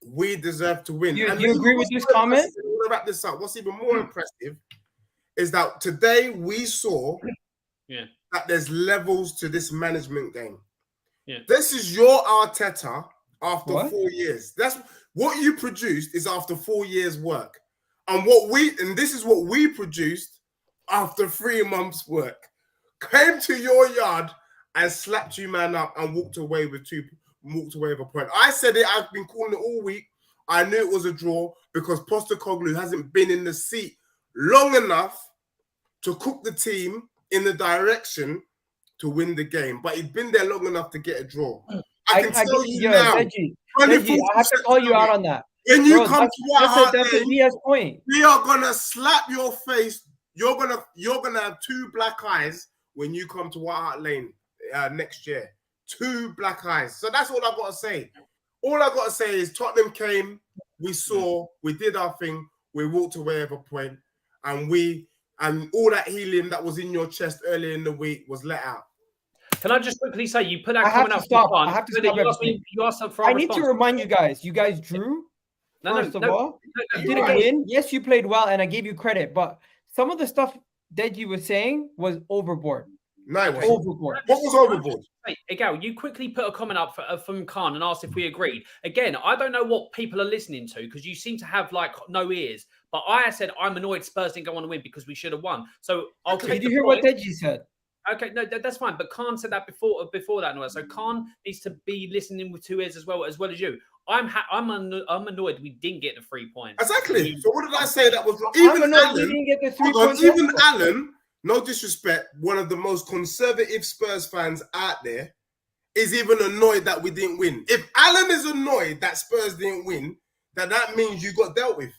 We deserve to win. You agree with this comment? I'm going to wrap this up. What's even more impressive is that today we saw that there's levels to this management game. Yeah. This is your Arteta after 4 years. That's what you produced is after 4 years' work. And this is what we produced after 3 months' work. Came to your yard and slapped you man up and walked away with a point. I said it, I've been calling it all week. I knew it was a draw because Postecoglou hasn't been in the seat long enough to cook the team in the direction to win the game. But he's been there long enough to get a draw. I can tell you now. Deji, I have to call you out on that. When you come to White Hart Lane, we are gonna slap your face. You're gonna have 2 black eyes when you come to White Hart Lane next year. 2 black eyes. So that's all I gotta say. All I gotta say is Tottenham came, we saw, we did our thing, we walked away with a point, and all that healing that was in your chest earlier in the week was let out. Can I just quickly say, you put that I have comment to up. stop. I have to stop everything. You asked for I need to remind you guys. You guys drew. First of all, you didn't win. Yes, you played well, and I gave you credit. But some of the stuff that you were saying was overboard. No, it wasn't. Overboard. What was overboard? Egal, you quickly put a comment up from Khan and asked if we agreed. Again, I don't know what people are listening to because you seem to have like no ears. But I said I'm annoyed Spurs didn't go on to win because we should have won. So I'll take. Did you hear what Deji said? Okay, no, that's fine. But Khan said that before that. No, so Khan needs to be listening with 2 ears as well as you. I'm annoyed we didn't get the 3 points. Exactly. So what did I say that was wrong? Even Alan, didn't get the 3 points. Even Alan, no disrespect, one of the most conservative Spurs fans out there, is even annoyed that we didn't win. If Alan is annoyed that Spurs didn't win, then that means you got dealt with.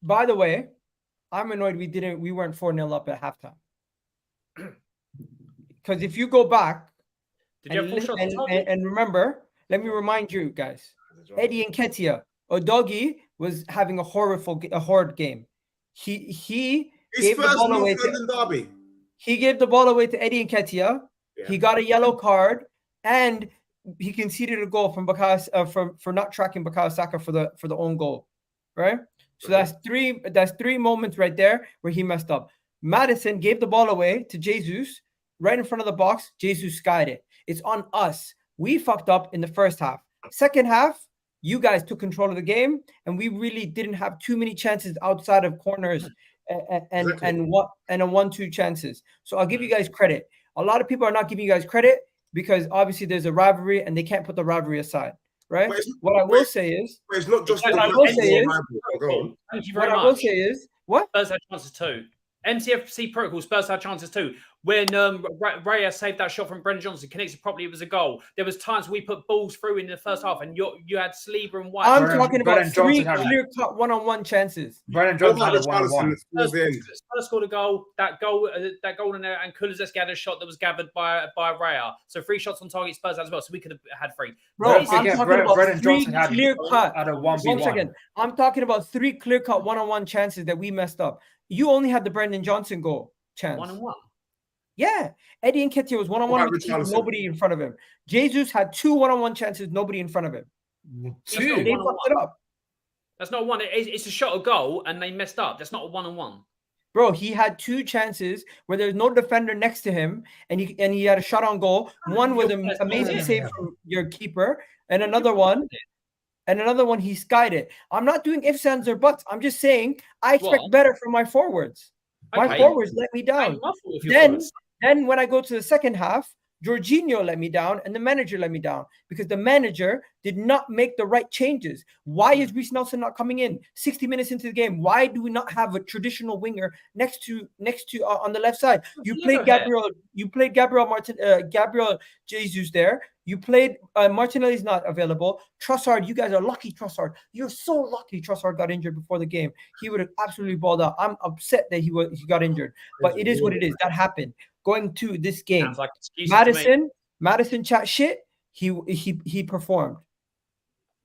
By the way, I'm annoyed we weren't 4-0 up at halftime. Because if you go back and remember, let me remind you guys, Eddie Nketiah, Odogi was having a horrid game. He gave the ball away to Derby. He gave the ball away to Eddie Nketiah. Yeah. He got a yellow card, and he conceded a goal from for not tracking Bukayo Saka for the own goal, right? So that's three moments right there where he messed up. Maddison gave the ball away to Jesus right in front of the box. Jesus skied it. It's on us. We fucked up in the first half. Second half, you guys took control of the game, and we really didn't have too many chances outside of corners and 1-2 chances. So I'll give you guys credit. A lot of people are not giving you guys credit because obviously there's a rivalry and they can't put the rivalry aside, right? What I will say is Spurs had chances too. MCFC protocol, Spurs had chances too. When Raya saved that shot from Brendan Johnson, connected properly, it was a goal. There was times we put balls through in the first half, and you had Sleeper and White. I'm talking about 3 clear-cut one-on-one chances. Brendan Johnson had a 1-on-1. Spurs scored a goal. That goal in there, and Kulusevski had a shot that was gathered by Raya. So 3 shots on target, Spurs had as well. So we could have had 3. Bro, I'm talking about Brendan 3 Johnson clear-cut. Had a 1v1. 1 second. I'm talking about 3 clear-cut one-on-one chances that we messed up. You only had the Brendan Johnson goal chance. 1-on-1. Yeah, Eddie Nketiah was one-on-one with nobody in front of him. Jesus had 2 one-on-one chances, nobody in front of him. 2. They fucked it up. That's not one. It's a shot, a goal, and they messed up. That's not a 1-on-1. Bro, he had 2 chances where there's no defender next to him, and he had a shot on goal. One was an amazing save from your keeper, and another one he skied it. I'm not doing ifs, ands, or buts. I'm just saying I expect better from my forwards. My forwards let me down. Then when I go to the second half, Jorginho let me down and the manager let me down because the manager did not make the right changes. Why is Reece Nelson not coming in 60 minutes into the game? Why do we not have a traditional winger next to on the left side? You played Gabriel Jesus there. You played Martinelli's not available. Trossard, you guys are lucky. Trossard, you're so lucky. Trossard got injured before the game. He would have absolutely balled out. I'm upset that he got injured, but it is what it is. That happened. Going to this game, like Maddison chat shit. He performed.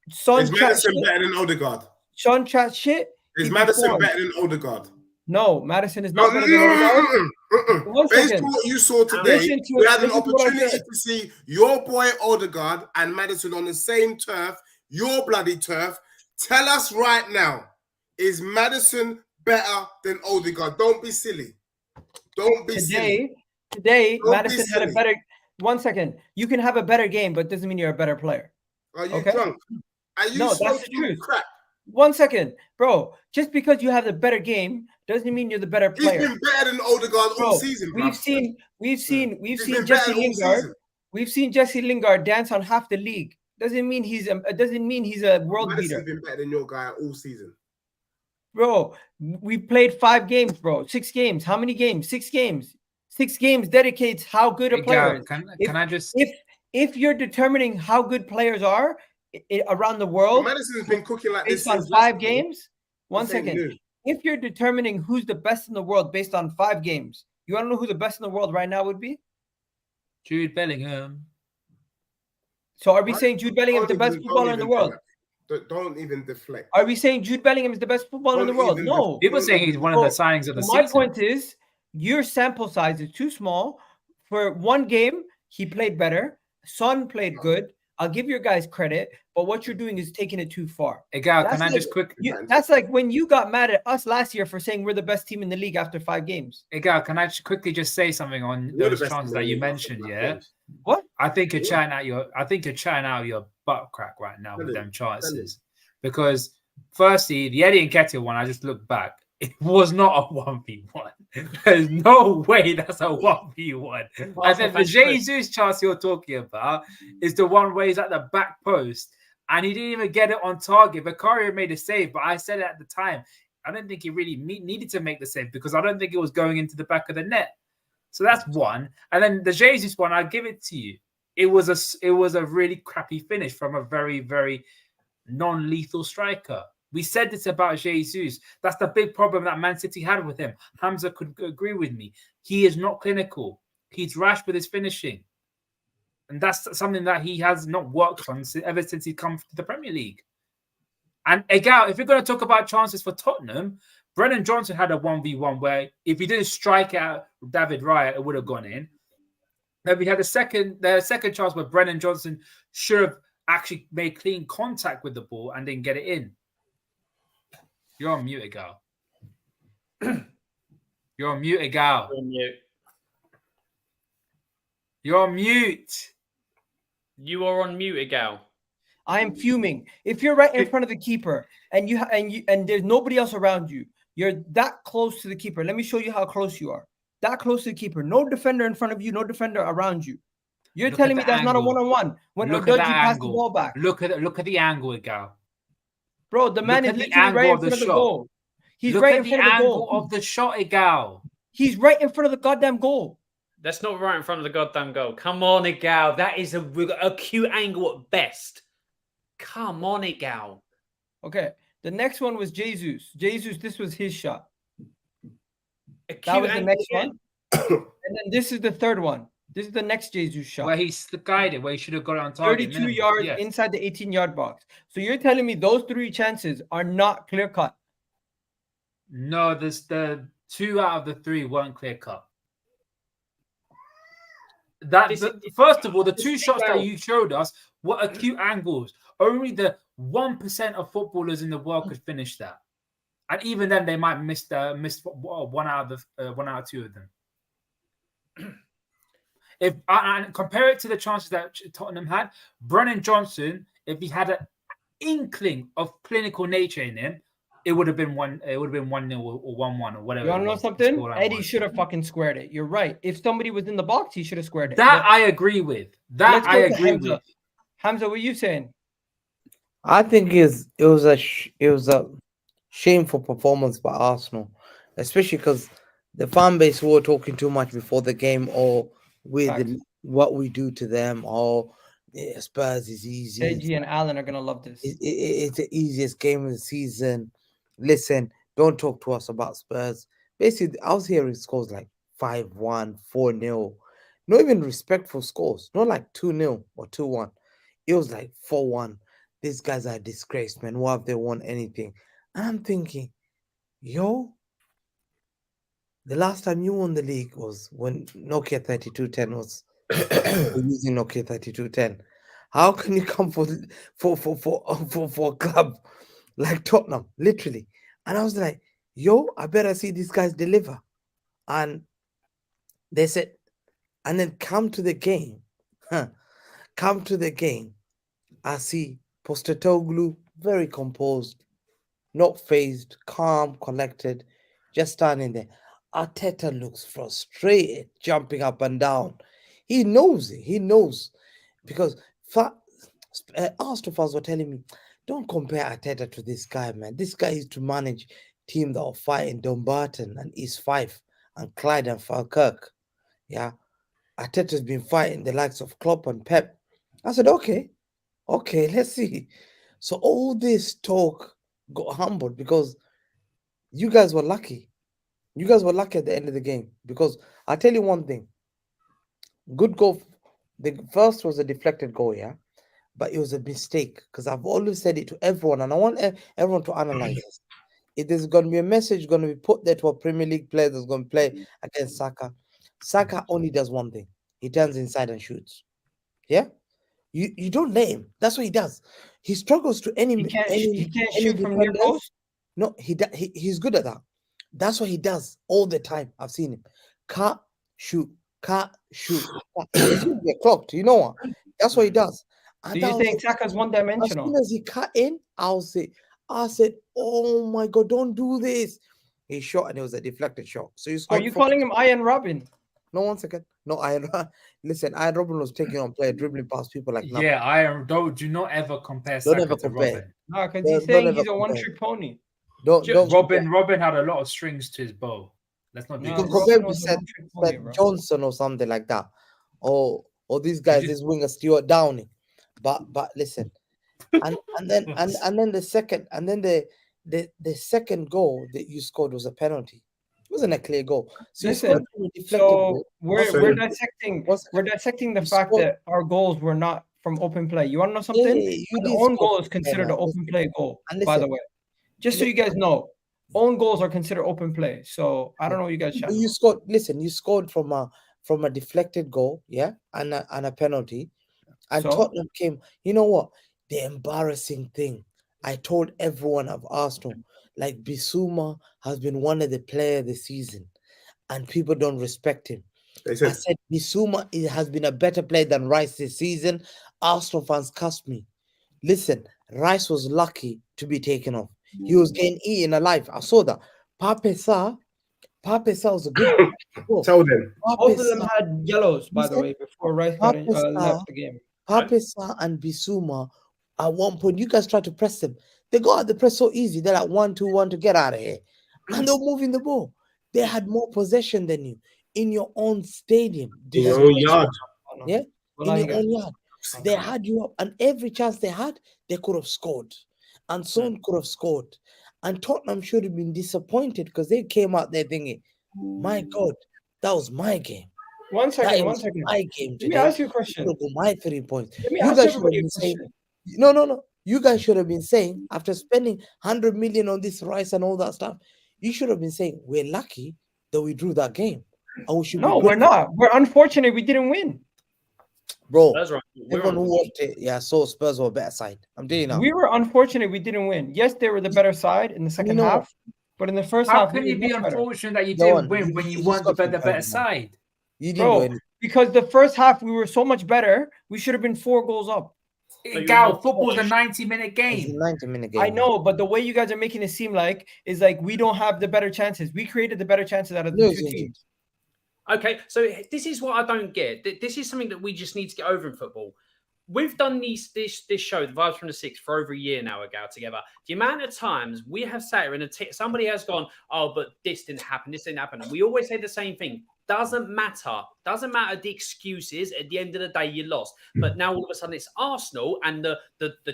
Is Maddison better than Odegaard? Son chat shit. Is Maddison better than Odegaard? No, Maddison is not better than Odegaard. Based on what you saw today, we had an opportunity to see your boy Odegaard and Maddison on the same turf, your bloody turf. Tell us right now, is Maddison better than Odegaard? Don't be silly. Don't be silly. Today, Maddison had a better. 1 second. You can have a better game, but doesn't mean you're a better player. Are you drunk? Are you that's the truth. Crap? 1 second, bro. Just because you have the better game doesn't mean you're the better player. He's been better than Odegaard all season. We've seen Jesse Lingard. We've seen Jesse Lingard dance on half the league. Doesn't mean he's a world beater. He's been better than your guy all season. Bro, we played 5 games, bro. 6 games. How many games? 6 games. 6 games dedicates how good a player is. Can I just... If you're determining how good players are around the world, Madison's been cooking like based this on 5 games. 1 second. If you're determining who's the best in the world based on 5 games, you want to know who the best in the world right now would be? Jude Bellingham. So are we saying Jude Bellingham is the best footballer in the world? Don't even deflect. Are we saying Jude Bellingham is the best footballer in the world? No. People saying he's one of the signings of the season. My point is, your sample size is too small. For one game, he played better. Son played good. I'll give your guys credit, but what you're doing is taking it too far. Egal, can I just quickly? That's like when you got mad at us last year for saying we're the best team in the league after 5 games. Egal, can I quickly just say something on those chances that you mentioned? Yeah. What? I think you're chatting out your butt crack right now with them chances, because firstly, the Eddie Nketiah one, I just looked back. It was not a 1v1. There's no way that's a 1v1. And then the Jesus chance you're talking about is the one where he's at the back post and he didn't even get it on target. Vicario made a save, but I said it at the time. I don't think he really needed to make the save because I don't think it was going into the back of the net. So that's one. And then the Jesus one, I'll give it to you. It was a really crappy finish from a very, very non-lethal striker. We said this about Jesus. That's the big problem that Man City had with him. Hamza could agree with me. He is not clinical. He's rash with his finishing. And that's something that he has not worked on ever since he come to the Premier League. And Egal, if you're going to talk about chances for Tottenham, Brennan Johnson had a 1v1 where if he didn't strike out David Raya, it would have gone in. Then we had the second chance where Brennan Johnson should have actually made clean contact with the ball and didn't get it in. You're on mute, Egal. You're on mute, Egal. You're on mute. You're on mute. You are on mute, Egal. I am fuming. If you're right in front of the keeper and there's nobody else around you, you're that close to the keeper. Let me show you how close you are. That close to the keeper. No defender in front of you, no defender around you. You're telling me that's not a one-on-one when Odeji passed the ball back. Look at the angle, Egal. Bro, the man is literally right in front of the goal. He's right in front of the goal. Of the shot, Egal. He's right in front of the goddamn goal. That's not right in front of the goddamn goal. Come on, Egal. That is a acute angle at best. Come on, Egal. Okay. The next one was Jesus. Jesus, this was his shot. Acute that was the next again. one. And then this is the third one. This is the next Jesus shot. Where he's guided, where he should have got it on target. 32 yards inside the 18-yard box. So you're telling me those 3 chances are not clear-cut? No, there's the 2 out of the 3 weren't clear-cut. First of all, the 2 shots that you showed us were acute angles. Only the 1% of footballers in the world could finish that, and even then, they might miss 1 out of 2 of them. If and compare it to the chances that Tottenham had, Brennan Johnson, if he had an inkling of clinical nature in him, it would have been 1-0 or 1-1 or whatever. You want to know something? Eddie should have fucking squared it. You're right. If somebody was in the box, he should have squared it. That I agree with. That I agree with. Hamza, what are you saying? I think it was a shameful performance by Arsenal, especially because the fan base were talking too much before the game, or with what we do to them, or Spurs is easy. JG and Alan are gonna love this. It's the easiest game of the season. Listen, don't talk to us about Spurs. Basically, I was hearing scores like 5-1, 4-0, not even respectful scores, not like 2-0 or 2-1. It was like 4-1. These guys are a disgrace, man. Why have they won anything? And I'm thinking, yo, the last time you won the league was when Nokia 3210 was using Nokia 3210. How can you come for a club like Tottenham, literally? And I was like, yo, I better see these guys deliver. And they said, and then come to the game. Come to the game. I see Postecoglou, very composed, not phased, calm, collected, just standing there. Arteta looks frustrated, jumping up and down. He knows it. He knows. Because Arsenal fans were telling me, don't compare Arteta to this guy, man. This guy is to manage teams that are fighting Dumbarton and East Fife and Clyde and Falkirk. Yeah. Arteta's been fighting the likes of Klopp and Pep. I said, okay, let's see. So all this talk got humbled because you guys were lucky. You guys were lucky at the end of the game, because I'll tell you one thing. Good goal. The first was a deflected goal, yeah? but it was a mistake because I've always said it to everyone, and I want everyone to analyze this. If there's going to be a message going to be put there to a Premier League player that's going to play against Saka, Saka only does one thing: he turns inside and shoots. Yeah, you don't let him. That's what he does. He struggles to He can't shoot from near post. No, he's good at that. That's what he does all the time. I've seen him cut, shoot, cut, shoot. He's gonna get clocked. You know what? That's what he does. So you think Saka's one-dimensional? As soon as he cut in, I said, "Oh my God, don't do this." He shot and it was a deflected shot. So are you calling him Iron Robin? No, 1 second. No, listen, Iron Robin was taking on player, dribbling past people like nothing. Yeah, do not ever compare Saka to Robin. No, because he's saying he's a one-trick pony. Robin had a lot of strings to his bow. Let's not do you can compare him to Seth Johnson or something like that. Or these guys, this winger Stuart Downing. But listen, and then the second goal that you scored was a penalty. It wasn't a clear goal. So listen, we're dissecting the fact that our goals were not from open play. You want to know something? The own goal is considered an open play goal, by the way. Just so you guys know, own goals are considered open play. So I don't know what you guys chat. You scored. Listen, you scored from a deflected goal, yeah, and a penalty. And Tottenham came. You know what? The embarrassing thing. I told everyone of Arsenal, like Bissouma has been one of the players of the season, and people don't respect him. I said Bissouma has been a better player than Rice this season. Arsenal fans cussed me. Listen, Rice was lucky to be taken off. He was getting eaten alive. I saw that. Pape Sarr was a good player. Tell them. Both of them had yellows, by the way, before Rice left the game. Pape Sarr and Bissouma, at one point, you guys tried to press them. They got out the press so easy. They're like 1-2-1 to get out of here. And they're moving the ball. They had more possession than you in your own stadium. In your own yard. Yeah? In your own yard. They had you up. And every chance they had, they could have scored. And Son could have scored. And Tottenham should have been disappointed because they came out there thinking, my God, that was my game. One second. My game today. Let me ask you a question. My 3 points. Let me ask everybody a question. No. You guys should have been saying, after spending 100 million on this Rice and all that stuff, you should have been saying, we're lucky that we drew that game. We're not. We're unfortunate we didn't win. Bro, that's right. Everyone who watched it, so Spurs were a better side. I'm telling you now. We were unfortunate we didn't win. Yes, they were the better side in the second half, but in the first half, how can you be unfortunate that you didn't win when you weren't the better side? You didn't win. Because the first half we were so much better, we should have been 4 goals up. Gal, football's a 90-minute game. It's a 90-minute game. I know, but the way you guys are making it seem like is like we don't have the better chances. We created the better chances out of the 2 teams. Okay, so this is what I don't get. This is something that we just need to get over in football. We've done this show, the Vibes from the Six, for over a year now ago together. The amount of times we have sat here and somebody has gone, oh, but this didn't happen, and we always say the same thing. Doesn't matter the excuses. At the end of the day, you lost. But now all of a sudden it's Arsenal and the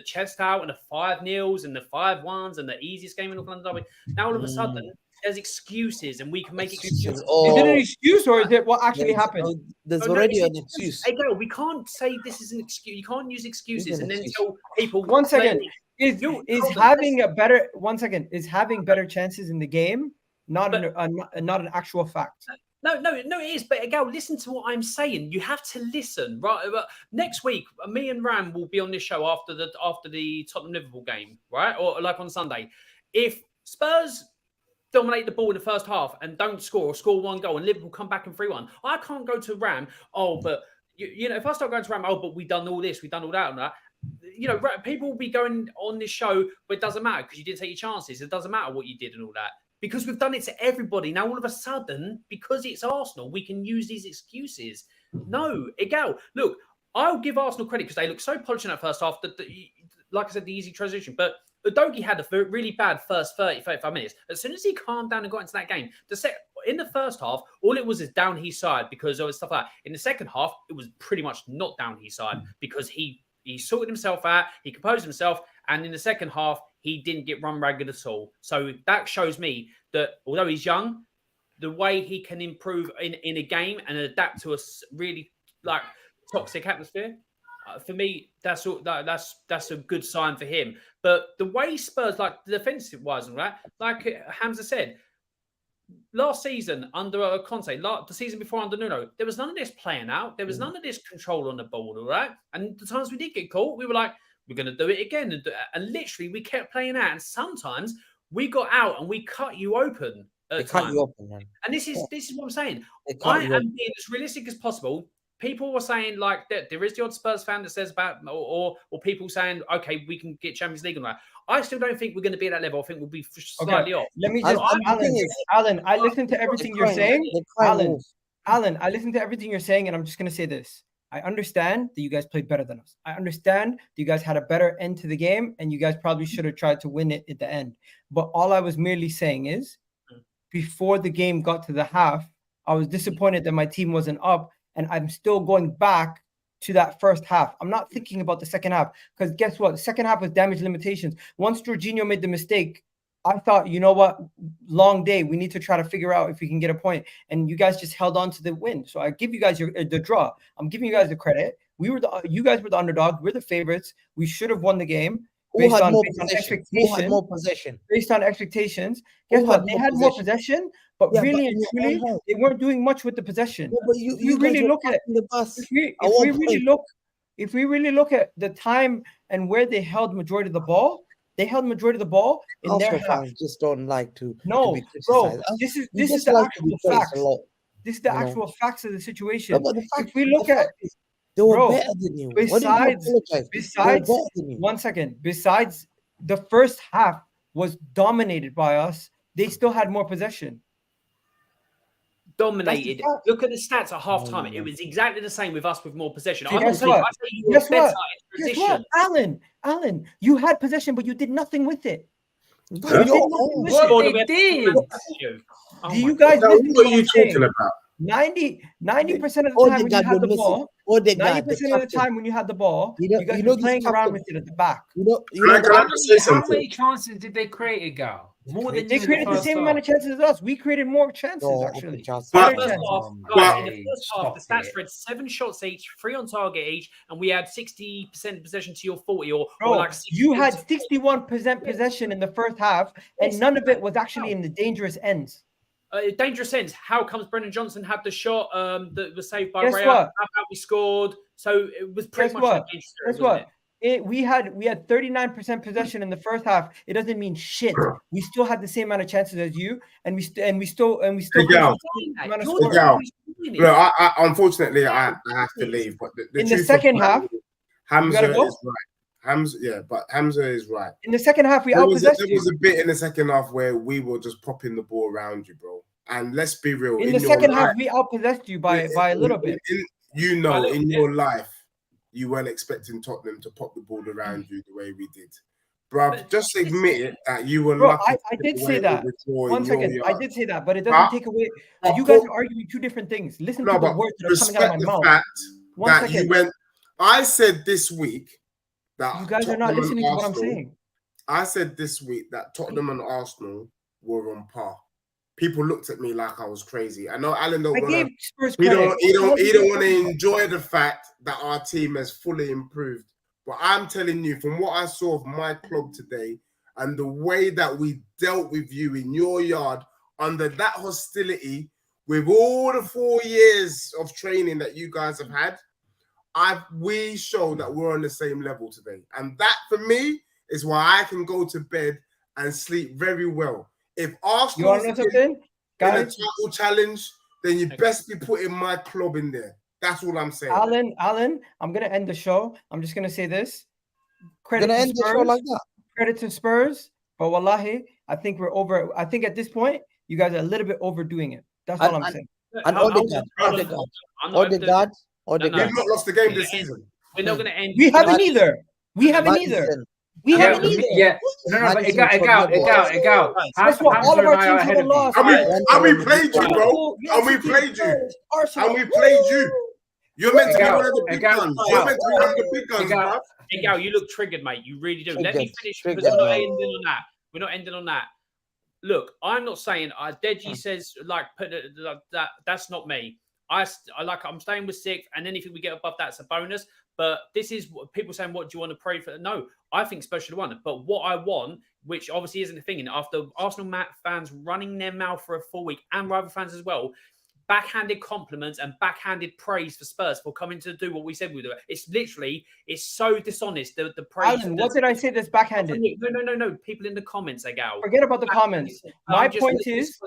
chest out and the 5-0s and the 5-1s and the easiest game in the London Derby. Now all of a sudden there's excuses and we can make excuses. Is it an excuse or is it what actually happened? There's already an excuse. Hey, girl, we can't say this is an excuse. You can't use excuses and then tell people. 1 second. Is having better chances in the game not an actual fact? No, it is. But again, listen to what I'm saying. You have to listen, right? Next week, me and Ram will be on this show after the Tottenham Liverpool game, right? Or like on Sunday. If Spurs dominate the ball in the first half and don't score or score 1 goal and Liverpool come back in 3-1, I can't go to Ram. Oh, but you know, if I start going to Ram, oh, but we've done all this, we've done all that and that. You know, people will be going on this show, but it doesn't matter because you didn't take your chances. It doesn't matter what you did and all that. Because we've done it to everybody. Now, all of a sudden, because it's Arsenal, we can use these excuses. No, Egal, look, I'll give Arsenal credit because they look so polished in that first half that, like I said, the easy transition. But Udogie had a really bad first 30, 35 minutes. As soon as he calmed down and got into that game, in the first half, all it was is down his side because of stuff like that. In the second half, it was pretty much not down his side because he sorted himself out, he composed himself, and in the second half, he didn't get run ragged at all. So that shows me that although he's young, the way he can improve in a game and adapt to a really like toxic atmosphere, for me, that's a good sign for him. But the way Spurs, like defensive wise, right? Like Hamza said, last season under Conte, the season before under Nuno, there was none of this playing out. There was none of this control on the ball, all right? And the times we did get caught, we were like, we're going to do it again. And literally, we kept playing out. And sometimes we got out and we cut you open. Cut you open, man. And this is what I'm saying. I am being as realistic as possible. People were saying like that there is the odd Spurs fan that says about, or people saying, okay, we can get Champions League and that. I still don't think we're going to be at that level. I think we'll be slightly off. Let me just, Alan, I listened to everything you're saying. Alan, I listened to everything you're saying, and I'm just going to say this. I understand that you guys played better than us. I understand that you guys had a better end to the game, and you guys probably should have tried to win it at the end. But all I was merely saying is, before the game got to the half, I was disappointed that my team wasn't up, and I'm still going back to that first half. I'm not thinking about the second half, because guess what? The second half was damage limitations. Once Jorginho made the mistake, I thought, you know what? Long day. We need to try to figure out if we can get a point. And you guys just held on to the win. So I give you guys the draw. I'm giving you guys the credit. You guys were the underdog. We're the favorites. We should have won the game. Who had more possession? Based on expectations. Guess what? They had more possession, but really and truly, they weren't doing much with the possession. Yeah, but you really look at the bus. If we really look at the time and where they held majority of the ball, they held majority of the ball in their half. Just don't like to be criticized. This is the actual facts. This is the actual facts of the situation. No, if we look at they were better than you. Besides, 1 second. Besides, the first half was dominated by us. They still had more possession. Dominated. Look at the stats at half time. It was exactly the same with us with more possession. Guess what, Alan, you had possession, but you did nothing with it. What they did. Do you guys listen what are you talking about? 90% of the time when you had the ball, 90% of the time when you had the ball, you guys were playing around with it at the back. How many chances did they create, Egal? More than they created the same amount of chances as us. We created more chances, actually. In the first half, the stats read 7 shots each, 3 on target each, and we had 60% possession to your 40, or like 60%. You had 61% possession in the first half, and none of it was actually in the dangerous ends. Dangerous ends. How comes Brendan Johnson had the shot that was saved by Ray? How we scored? So it was pretty much. Guess what? We had 39% possession in the first half. It doesn't mean shit. We still had the same amount of chances as you, and we still. Look, unfortunately, I have to leave. But in the second half, Hamza is right. Hamza is right. In the second half, there was a bit in the second half where we were just popping the ball around you, bro. And let's be real. In the second half, we outpossessed you by a little bit. In your life, you weren't expecting Tottenham to pop the ball around you the way we did. Bruv, just admit it that you were lucky. I did say that. 1 second. I did say that, but it doesn't take away. You guys are arguing two different things. Listen to the words that are coming out of my mouth. Fact that you went. I said this week that you guys are not listening to what I'm saying. I said this week that Tottenham and Arsenal were on par. People looked at me like I was crazy. I know Alan don't want to. He don't want to enjoy the fact that our team has fully improved. But I'm telling you, from what I saw of my club today and the way that we dealt with you in your yard under that hostility, with all the 4 years of training that you guys have had, we show that we're on the same level today. And that, for me, is why I can go to bed and sleep very well. If Arsenal is in a title challenge, then you best be putting my club in there. That's all I'm saying. Alan, I'm going to end the show. I'm just going to say this. Credit to Spurs, but wallahi, I think we're over. I think at this point, you guys are a little bit overdoing it. That's all I'm saying. And Odegaard. We've not lost the game this season. We're not going to end. We haven't either. Yeah. No, but Egal. That's what all of our teams have lost. And we played you, bro. And we played you. You're meant to be one of the big guns. You're meant to be one of the big guns, bro. Egal, you look triggered, mate. You really do. Let me finish because we're not ending on that. We're not ending on that. Look, I'm not saying Deji says like put that. That's not me. I'm staying with 6th, and anything we get above that's a bonus. But this is what people saying, what do you want to pray for? No, I think Spurs should have won. But what I want, which obviously isn't a thing, and after Arsenal fans running their mouth for a full week, and rival fans as well, backhanded compliments and backhanded praise for Spurs for coming to do what we said we would do. It's so dishonest. The praise. Alan, what did I say that's backhanded? No. People in the comments, Egal. Forget about the comments. My point is,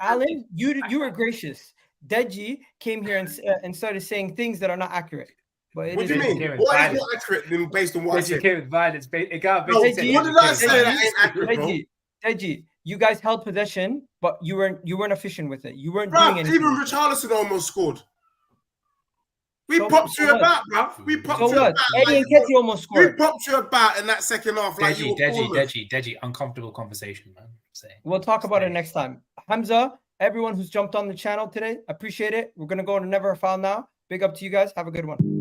Alan, you were gracious. Deji came here and started saying things that are not accurate. But what do you mean? What is not accurate based on what I said? Violence. What did I say that ain't accurate, bro? Deji, you guys held possession, but you weren't efficient with it. You weren't doing anything. Even Richarlison almost scored. We popped you about, bro. We popped you about. Eddie and Ketty almost scored. We popped you about in that second half. Like Deji, uncomfortable conversation, man. We'll talk about it next time. Hamza, everyone who's jumped on the channel today, appreciate it. We're gonna go to Never a Foul now. Big up to you guys. Have a good one.